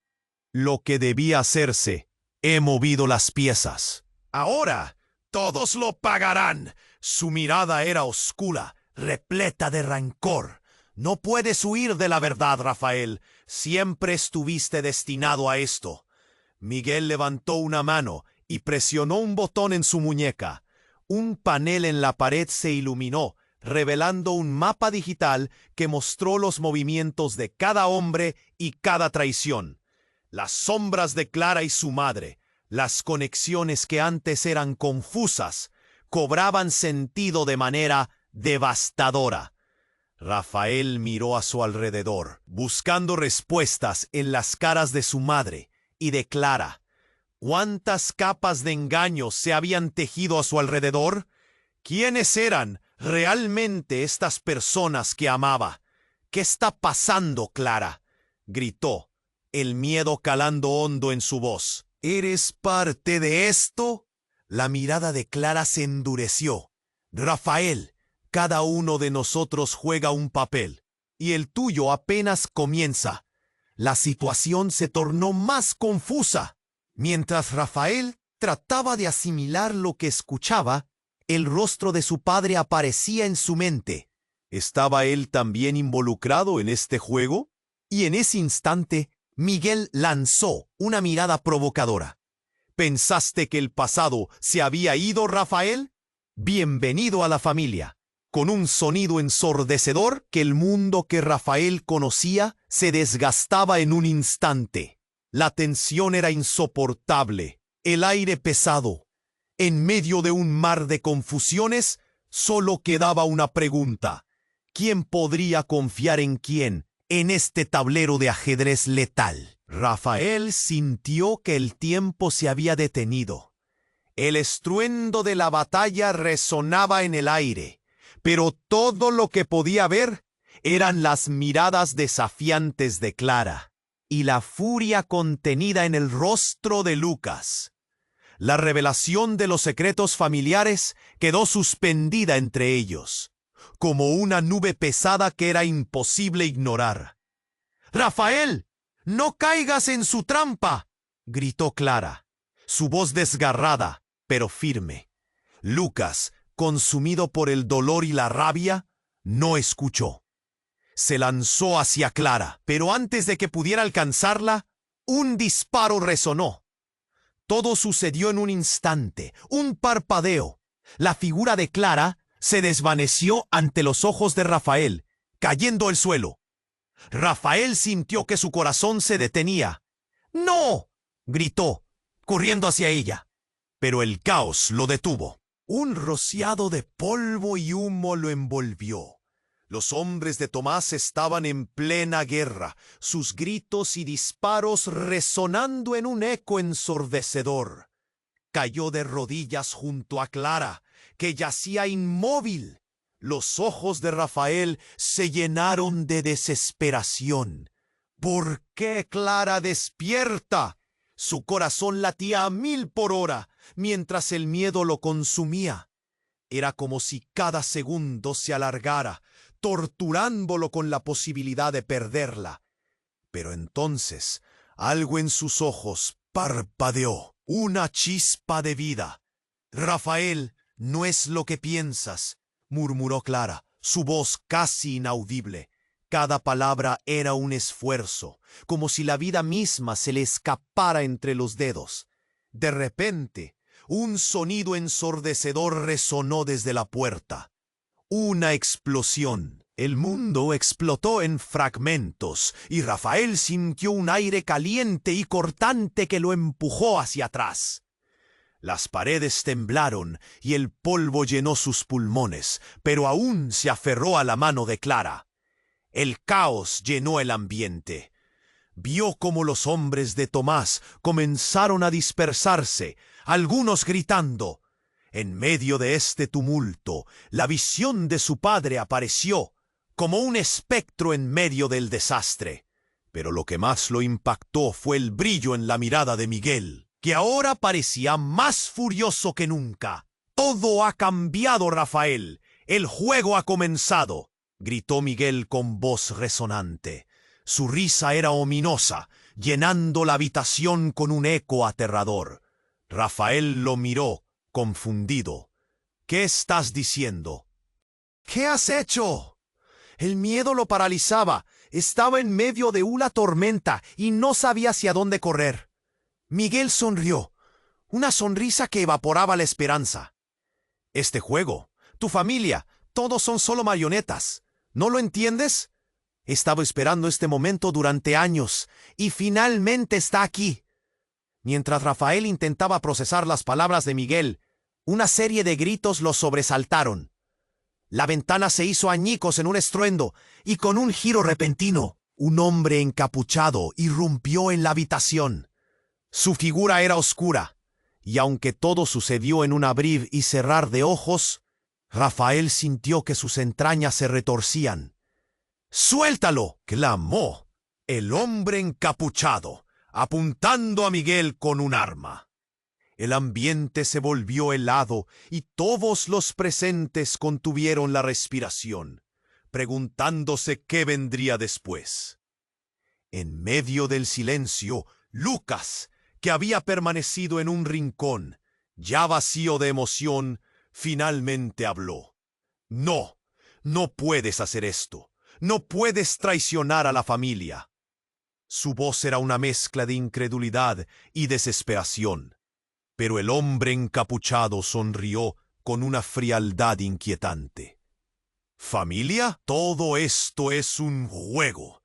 «Lo que debía hacerse. He movido las piezas». «Ahora todos lo pagarán». Su mirada era oscura, repleta de rencor. «No puedes huir de la verdad, Rafael. Siempre estuviste destinado a esto». Miguel levantó una mano y presionó un botón en su muñeca. Un panel en la pared se iluminó, revelando un mapa digital que mostró los movimientos de cada hombre y cada traición. Las sombras de Clara y su madre, las conexiones que antes eran confusas, cobraban sentido de manera devastadora. Rafael miró a su alrededor, buscando respuestas en las caras de su madre y de Clara. ¿Cuántas capas de engaño se habían tejido a su alrededor? ¿Quiénes eran realmente estas personas que amaba? «¿Qué está pasando, Clara?», gritó, el miedo calando hondo en su voz. «¿Eres parte de esto?». La mirada de Clara se endureció. «Rafael, cada uno de nosotros juega un papel, y el tuyo apenas comienza». La situación se tornó más confusa. Mientras Rafael trataba de asimilar lo que escuchaba, el rostro de su padre aparecía en su mente. ¿Estaba él también involucrado en este juego? Y en ese instante, Miguel lanzó una mirada provocadora. ¿Pensaste que el pasado se había ido, Rafael? Bienvenido a la familia. Con un sonido ensordecedor que el mundo que Rafael conocía se desgastaba en un instante. La tensión era insoportable, el aire pesado. En medio de un mar de confusiones, solo quedaba una pregunta. ¿Quién podría confiar en quién en este tablero de ajedrez letal? Rafael sintió que el tiempo se había detenido. El estruendo de la batalla resonaba en el aire, pero todo lo que podía ver eran las miradas desafiantes de Clara y la furia contenida en el rostro de Lucas. La revelación de los secretos familiares quedó suspendida entre ellos, como una nube pesada que era imposible ignorar. «¡Rafael! ¡No caigas en su trampa!, gritó Clara, su voz desgarrada, pero firme. Lucas, consumido por el dolor y la rabia, no escuchó. Se lanzó hacia Clara, pero antes de que pudiera alcanzarla, un disparo resonó. Todo sucedió en un instante, un parpadeo. La figura de Clara se desvaneció ante los ojos de Rafael, cayendo al suelo. Rafael sintió que su corazón se detenía. ¡No!, gritó, corriendo hacia ella. Pero el caos lo detuvo. Un rociado de polvo y humo lo envolvió. Los hombres de Tomás estaban en plena guerra, sus gritos y disparos resonando en un eco ensordecedor. Cayó de rodillas junto a Clara, que yacía inmóvil. Los ojos de Rafael se llenaron de desesperación. ¿Por qué, Clara, despierta? Su corazón latía a 1000 por hora, mientras el miedo lo consumía. Era como si cada segundo se alargara, torturándolo con la posibilidad de perderla. Pero entonces, algo en sus ojos parpadeó, una chispa de vida. «Rafael, no es lo que piensas», murmuró Clara, su voz casi inaudible. Cada palabra era un esfuerzo, como si la vida misma se le escapara entre los dedos. De repente, un sonido ensordecedor resonó desde la puerta. Una explosión. El mundo explotó en fragmentos y Rafael sintió un aire caliente y cortante que lo empujó hacia atrás. Las paredes temblaron y el polvo llenó sus pulmones, pero aún se aferró a la mano de Clara. El caos llenó el ambiente. Vio cómo los hombres de Tomás comenzaron a dispersarse, algunos gritando. En medio de este tumulto, la visión de su padre apareció, como un espectro en medio del desastre. Pero lo que más lo impactó fue el brillo en la mirada de Miguel, que ahora parecía más furioso que nunca. «Todo ha cambiado, Rafael. El juego ha comenzado», gritó Miguel con voz resonante. Su risa era ominosa, llenando la habitación con un eco aterrador. Rafael lo miró, confundido. «¿Qué estás diciendo?» «¿Qué has hecho?» El miedo lo paralizaba. Estaba en medio de una tormenta y no sabía hacia dónde correr. Miguel sonrió, una sonrisa que evaporaba la esperanza. «Este juego, tu familia, todos son solo marionetas. ¿No lo entiendes? He estado esperando este momento durante años y finalmente está aquí». Mientras Rafael intentaba procesar las palabras de Miguel, una serie de gritos lo sobresaltaron. La ventana se hizo añicos en un estruendo y con un giro repentino, un hombre encapuchado irrumpió en la habitación. Su figura era oscura, y aunque todo sucedió en un abrir y cerrar de ojos, Rafael sintió que sus entrañas se retorcían. «¡Suéltalo!», clamó el hombre encapuchado, apuntando a Miguel con un arma. El ambiente se volvió helado y todos los presentes contuvieron la respiración, preguntándose qué vendría después. En medio del silencio, Lucas, que había permanecido en un rincón, ya vacío de emoción, finalmente habló. «No, no puedes hacer esto. No puedes traicionar a la familia». Su voz era una mezcla de incredulidad y desesperación. Pero el hombre encapuchado sonrió con una frialdad inquietante. «¿Familia? Todo esto es un juego.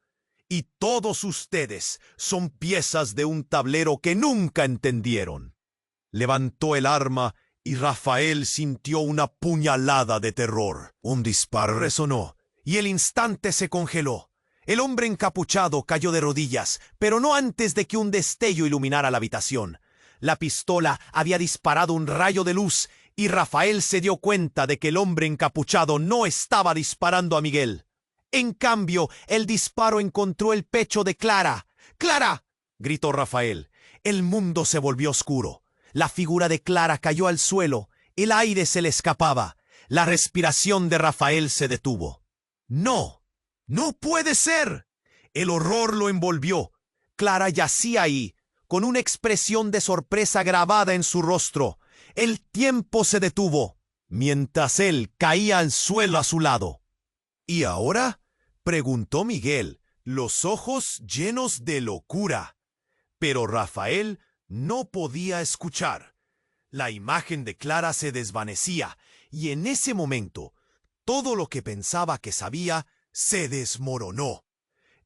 Y todos ustedes son piezas de un tablero que nunca entendieron». Levantó el arma y Rafael sintió una puñalada de terror. Un disparo resonó y el instante se congeló. El hombre encapuchado cayó de rodillas, pero no antes de que un destello iluminara la habitación. La pistola había disparado un rayo de luz y Rafael se dio cuenta de que el hombre encapuchado no estaba disparando a Miguel. En cambio, el disparo encontró el pecho de Clara. «¡Clara!», gritó Rafael. El mundo se volvió oscuro. La figura de Clara cayó al suelo. El aire se le escapaba. La respiración de Rafael se detuvo. «¡No! ¡No puede ser!». El horror lo envolvió. Clara yacía ahí, con una expresión de sorpresa grabada en su rostro. El tiempo se detuvo, mientras él caía al suelo a su lado. ¿Y ahora?, preguntó Miguel, los ojos llenos de locura. Pero Rafael no podía escuchar. La imagen de Clara se desvanecía, y en ese momento, todo lo que pensaba que sabía se desmoronó.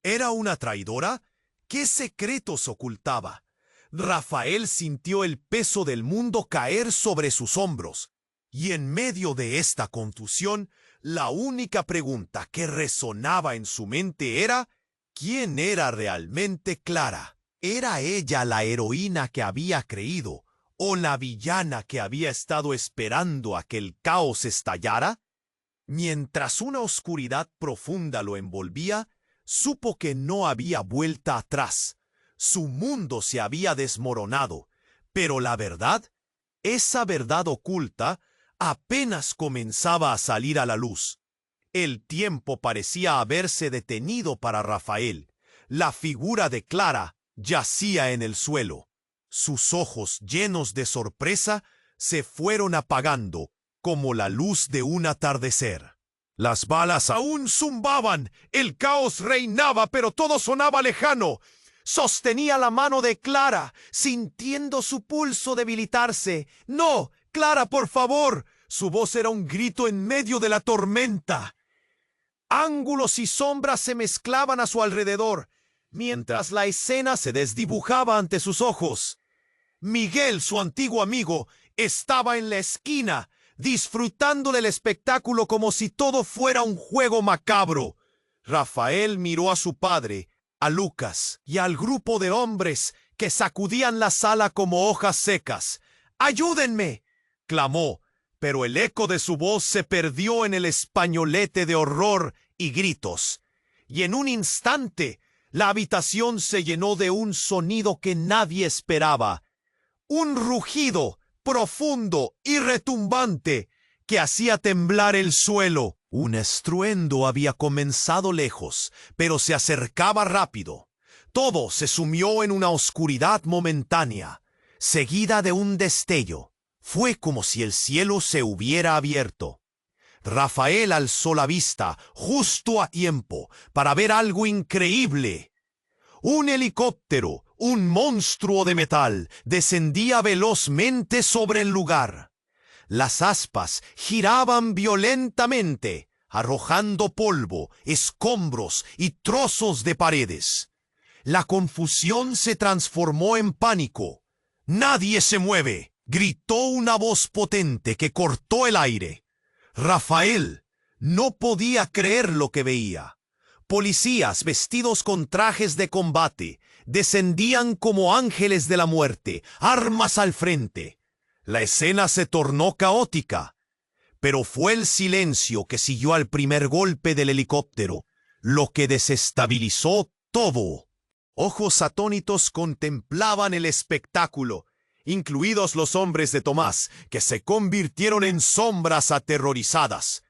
¿Era una traidora? ¿Qué secretos ocultaba? Rafael sintió el peso del mundo caer sobre sus hombros, y en medio de esta confusión, la única pregunta que resonaba en su mente era: ¿quién era realmente Clara? ¿Era ella la heroína que había creído, o la villana que había estado esperando a que el caos estallara? Mientras una oscuridad profunda lo envolvía, supo que no había vuelta atrás. Su mundo se había desmoronado, pero la verdad, esa verdad oculta, apenas comenzaba a salir a la luz. El tiempo parecía haberse detenido para Rafael. La figura de Clara yacía en el suelo. Sus ojos, llenos de sorpresa, se fueron apagando como la luz de un atardecer. Las balas aún zumbaban, el caos reinaba, pero todo sonaba lejano. Sostenía la mano de Clara, sintiendo su pulso debilitarse. ¡No! ¡Clara, por favor! Su voz era un grito en medio de la tormenta. Ángulos y sombras se mezclaban a su alrededor, mientras la escena se desdibujaba ante sus ojos. Miguel, su antiguo amigo, estaba en la esquina, disfrutando del espectáculo como si todo fuera un juego macabro. Rafael miró a su padre, a Lucas y al grupo de hombres que sacudían la sala como hojas secas. ¡Ayúdenme!, clamó, pero el eco de su voz se perdió en el españolete de horror y gritos. Y en un instante, la habitación se llenó de un sonido que nadie esperaba. Un rugido profundo y retumbante que hacía temblar el suelo. Un estruendo había comenzado lejos, pero se acercaba rápido. Todo se sumió en una oscuridad momentánea, seguida de un destello. Fue como si el cielo se hubiera abierto. Rafael alzó la vista justo a tiempo para ver algo increíble. Un helicóptero, un monstruo de metal, descendía velozmente sobre el lugar. Las aspas giraban violentamente, arrojando polvo, escombros y trozos de paredes. La confusión se transformó en pánico. «¡Nadie se mueve!», gritó una voz potente que cortó el aire. Rafael no podía creer lo que veía. Policías vestidos con trajes de combate descendían como ángeles de la muerte, armas al frente. La escena se tornó caótica, pero fue el silencio que siguió al primer golpe del helicóptero lo que desestabilizó todo. Ojos atónitos contemplaban el espectáculo, incluidos los hombres de Tomás, que se convirtieron en sombras aterrorizadas.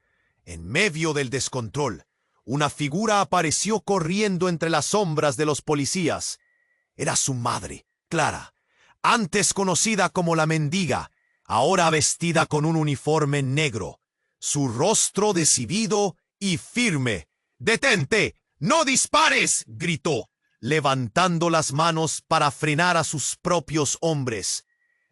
En medio del descontrol, una figura apareció corriendo entre las sombras de los policías. Era su madre, Clara, antes conocida como la Mendiga, ahora vestida con un uniforme negro, su rostro decidido y firme. «¡Detente! ¡No dispares!», gritó, levantando las manos para frenar a sus propios hombres.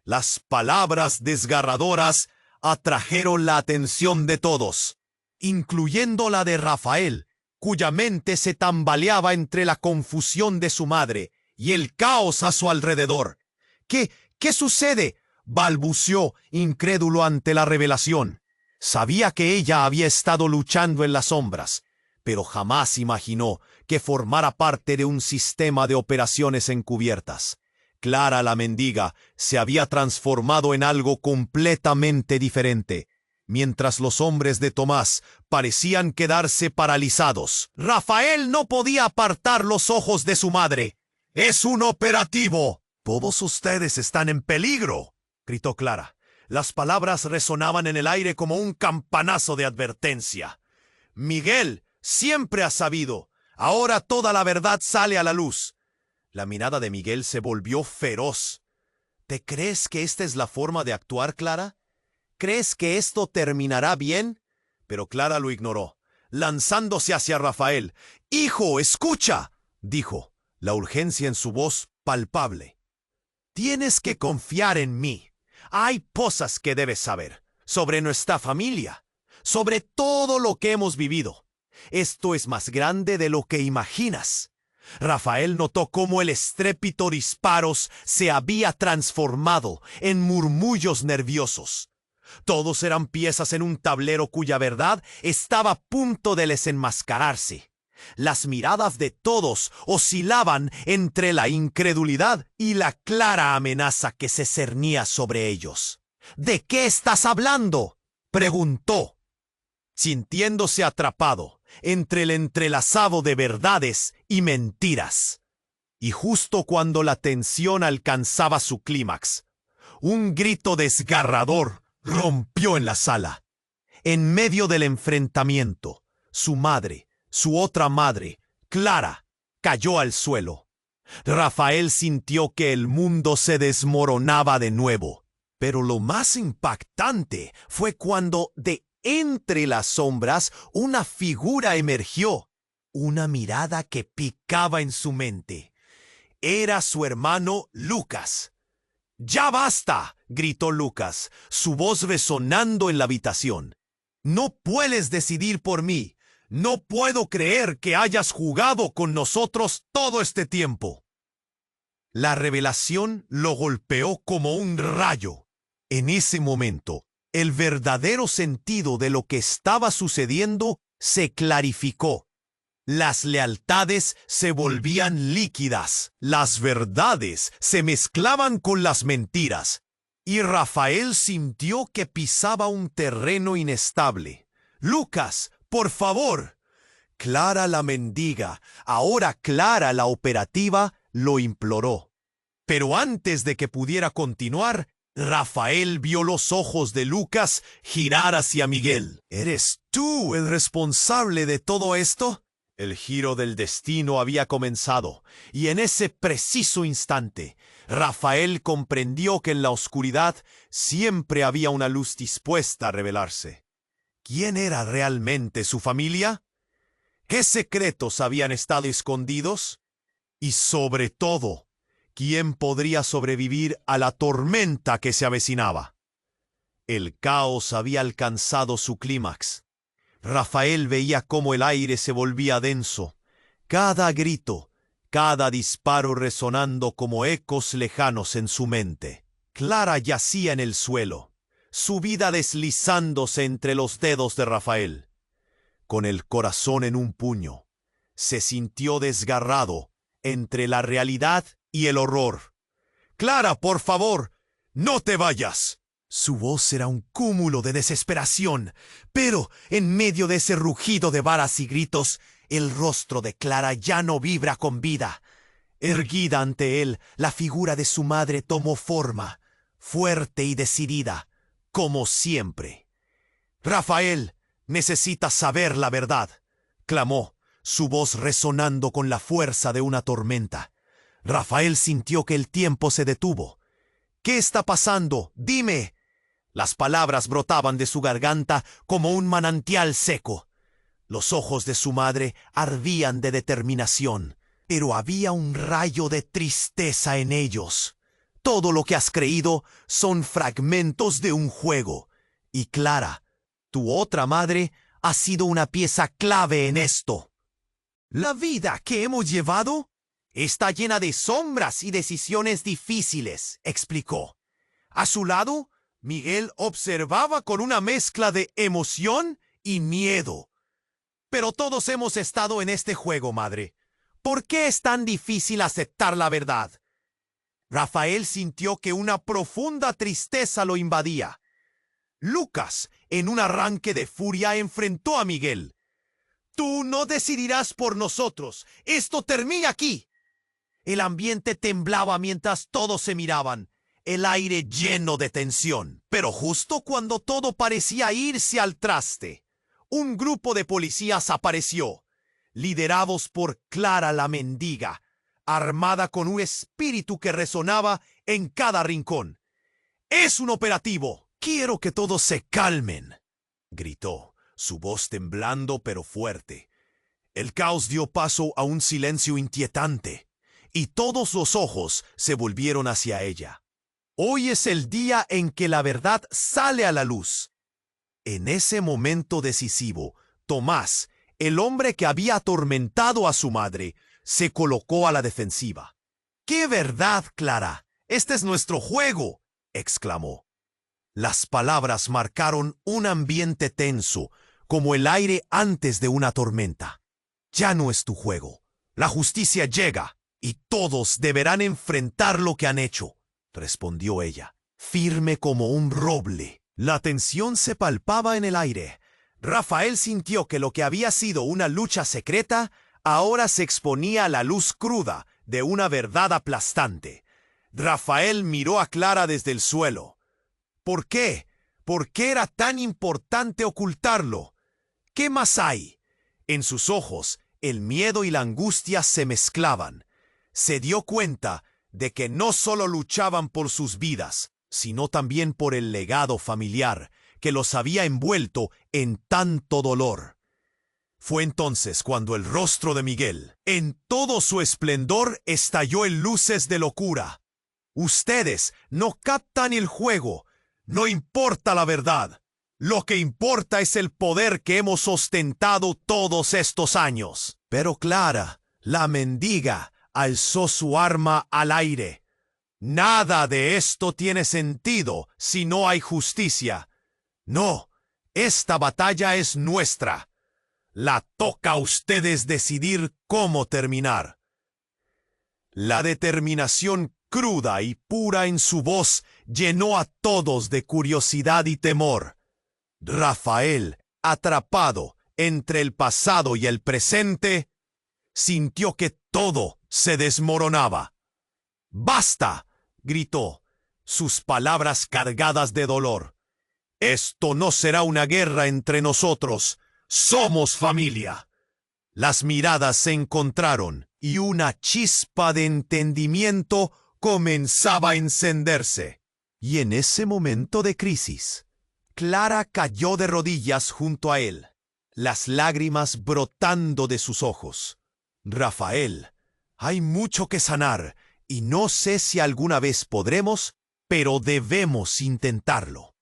Las palabras desgarradoras atrajeron la atención de todos, incluyendo la de Rafael, cuya mente se tambaleaba entre la confusión de su madre y el caos a su alrededor. ¿Qué sucede?», balbuceó, incrédulo ante la revelación. Sabía que ella había estado luchando en las sombras, pero jamás imaginó que formara parte de un sistema de operaciones encubiertas. Clara la Mendiga se había transformado en algo completamente diferente, mientras los hombres de Tomás parecían quedarse paralizados. Rafael no podía apartar los ojos de su madre. «¡Es un operativo! Todos ustedes están en peligro», gritó Clara. Las palabras resonaban en el aire como un campanazo de advertencia. «Miguel siempre ha sabido. Ahora toda la verdad sale a la luz». La mirada de Miguel se volvió feroz. ¿Te crees que esta es la forma de actuar, Clara? ¿Crees que esto terminará bien? Pero Clara lo ignoró, lanzándose hacia Rafael. «¡Hijo, escucha!», dijo, la urgencia en su voz palpable. «Tienes que confiar en mí. Hay cosas que debes saber sobre nuestra familia, sobre todo lo que hemos vivido. Esto es más grande de lo que imaginas». Rafael notó cómo el estrépito disparos se había transformado en murmullos nerviosos. Todos eran piezas en un tablero cuya verdad estaba a punto de desenmascararse. Las miradas de todos oscilaban entre la incredulidad y la clara amenaza que se cernía sobre ellos. «¿De qué estás hablando?», preguntó, sintiéndose atrapado entre el entrelazado de verdades y mentiras. Y justo cuando la tensión alcanzaba su clímax, un grito desgarrador rompió en la sala. En medio del enfrentamiento, su madre, su otra madre, Clara, cayó al suelo. Rafael sintió que el mundo se desmoronaba de nuevo. Pero lo más impactante fue cuando de entre las sombras una figura emergió, una mirada que picaba en su mente. Era su hermano Lucas. «¡Ya basta!», gritó Lucas, su voz resonando en la habitación. «No puedes decidir por mí. No puedo creer que hayas jugado con nosotros todo este tiempo». La revelación lo golpeó como un rayo. En ese momento, el verdadero sentido de lo que estaba sucediendo se clarificó. Las lealtades se volvían líquidas, las verdades se mezclaban con las mentiras, y Rafael sintió que pisaba un terreno inestable. «Lucas, por favor». Clara la mendiga, ahora Clara la operativa, lo imploró. Pero antes de que pudiera continuar, Rafael vio los ojos de Lucas girar hacia Miguel. «¿Eres tú el responsable de todo esto?». El giro del destino había comenzado, y en ese preciso instante, Rafael comprendió que en la oscuridad siempre había una luz dispuesta a revelarse. ¿Quién era realmente su familia? ¿Qué secretos habían estado escondidos? Y sobre todo, ¿quién podría sobrevivir a la tormenta que se avecinaba? El caos había alcanzado su clímax. Rafael veía cómo el aire se volvía denso, cada grito, cada disparo resonando como ecos lejanos en su mente. Clara yacía en el suelo, su vida deslizándose entre los dedos de Rafael. Con el corazón en un puño, se sintió desgarrado entre la realidad y el horror. «Clara, por favor, no te vayas». Su voz era un cúmulo de desesperación, pero en medio de ese rugido de varas y gritos, el rostro de Clara ya no vibra con vida. Erguida ante él, la figura de su madre tomó forma, fuerte y decidida, como siempre. «Rafael, necesitas saber la verdad», clamó, su voz resonando con la fuerza de una tormenta. Rafael sintió que el tiempo se detuvo. «¿Qué está pasando? Dime». Las palabras brotaban de su garganta como un manantial seco. Los ojos de su madre ardían de determinación, pero había un rayo de tristeza en ellos. «Todo lo que has creído son fragmentos de un juego. Y Clara, tu otra madre, ha sido una pieza clave en esto. La vida que hemos llevado está llena de sombras y decisiones difíciles», explicó. A su lado, Miguel observaba con una mezcla de emoción y miedo. «Pero todos hemos estado en este juego, madre. ¿Por qué es tan difícil aceptar la verdad?». Rafael sintió que una profunda tristeza lo invadía. Lucas, en un arranque de furia, enfrentó a Miguel. «Tú no decidirás por nosotros. Esto termina aquí». El ambiente temblaba mientras todos se miraban, el aire lleno de tensión. Pero justo cuando todo parecía irse al traste, un grupo de policías apareció, liderados por Clara la mendiga, armada con un espíritu que resonaba en cada rincón. ¡Es un operativo! Quiero que todos se calmen, gritó, su voz temblando pero fuerte. El caos dio paso a un silencio inquietante, y todos los ojos se volvieron hacia ella. Hoy es el día en que la verdad sale a la luz. En ese momento decisivo, Tomás, el hombre que había atormentado a su madre, se colocó a la defensiva. ¡Qué verdad, Clara! ¡Este es nuestro juego!, exclamó. Las palabras marcaron un ambiente tenso, como el aire antes de una tormenta. Ya no es tu juego. La justicia llega, y todos deberán enfrentar lo que han hecho, respondió ella, firme como un roble. La tensión se palpaba en el aire. Rafael sintió que lo que había sido una lucha secreta ahora se exponía a la luz cruda de una verdad aplastante. Rafael miró a Clara desde el suelo. ¿Por qué? ¿Por qué era tan importante ocultarlo? ¿Qué más hay? En sus ojos, el miedo y la angustia se mezclaban. Se dio cuenta de que no solo luchaban por sus vidas, sino también por el legado familiar que los había envuelto en tanto dolor. Fue entonces cuando el rostro de Miguel, en todo su esplendor, estalló en luces de locura. Ustedes no captan el juego. No importa la verdad. Lo que importa es el poder que hemos ostentado todos estos años. Pero Clara, la mendiga, alzó su arma al aire. Nada de esto tiene sentido si no hay justicia. No, esta batalla es nuestra. La toca a ustedes decidir cómo terminar. La determinación cruda y pura en su voz llenó a todos de curiosidad y temor. Rafael, atrapado entre el pasado y el presente, sintió que todo se desmoronaba. ¡Basta!, gritó, sus palabras cargadas de dolor. Esto no será una guerra entre nosotros. Somos familia. Las miradas se encontraron y una chispa de entendimiento comenzaba a encenderse. Y en ese momento de crisis, Clara cayó de rodillas junto a él, las lágrimas brotando de sus ojos. Rafael, hay mucho que sanar y no sé si alguna vez podremos, pero debemos intentarlo.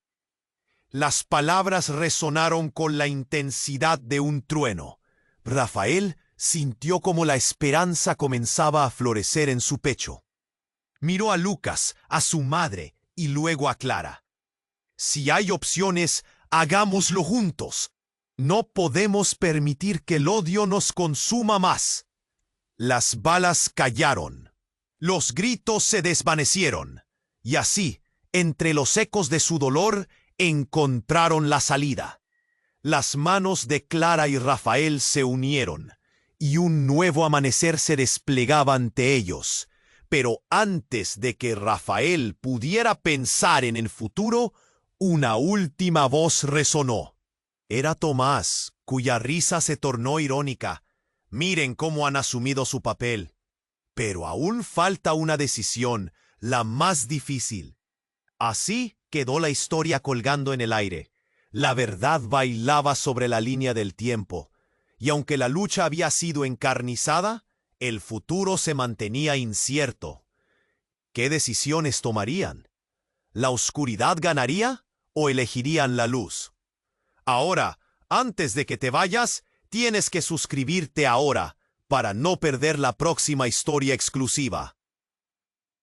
Las palabras resonaron con la intensidad de un trueno. Rafael sintió como la esperanza comenzaba a florecer en su pecho. Miró a Lucas, a su madre y luego a Clara. Si hay opciones, hagámoslo juntos. No podemos permitir que el odio nos consuma más. Las balas callaron. Los gritos se desvanecieron. Y así, entre los ecos de su dolor, encontraron la salida. Las manos de Clara y Rafael se unieron, y un nuevo amanecer se desplegaba ante ellos. Pero antes de que Rafael pudiera pensar en el futuro, una última voz resonó. Era Tomás, cuya risa se tornó irónica. Miren cómo han asumido su papel. Pero aún falta una decisión, la más difícil. Así quedó la historia colgando en el aire. La verdad bailaba sobre la línea del tiempo, y aunque la lucha había sido encarnizada, el futuro se mantenía incierto. ¿Qué decisiones tomarían? ¿La oscuridad ganaría o elegirían la luz? Ahora, antes de que te vayas, tienes que suscribirte ahora para no perder la próxima historia exclusiva.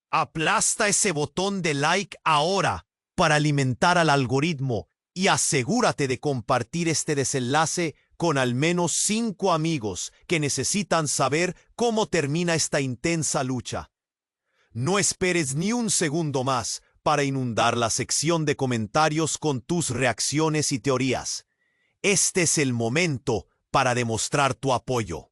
Aplasta ese botón de like ahora para alimentar al algoritmo y asegúrate de compartir este desenlace con al menos 5 amigos que necesitan saber cómo termina esta intensa lucha. No esperes ni un segundo más para inundar la sección de comentarios con tus reacciones y teorías. Este es el momento para demostrar tu apoyo.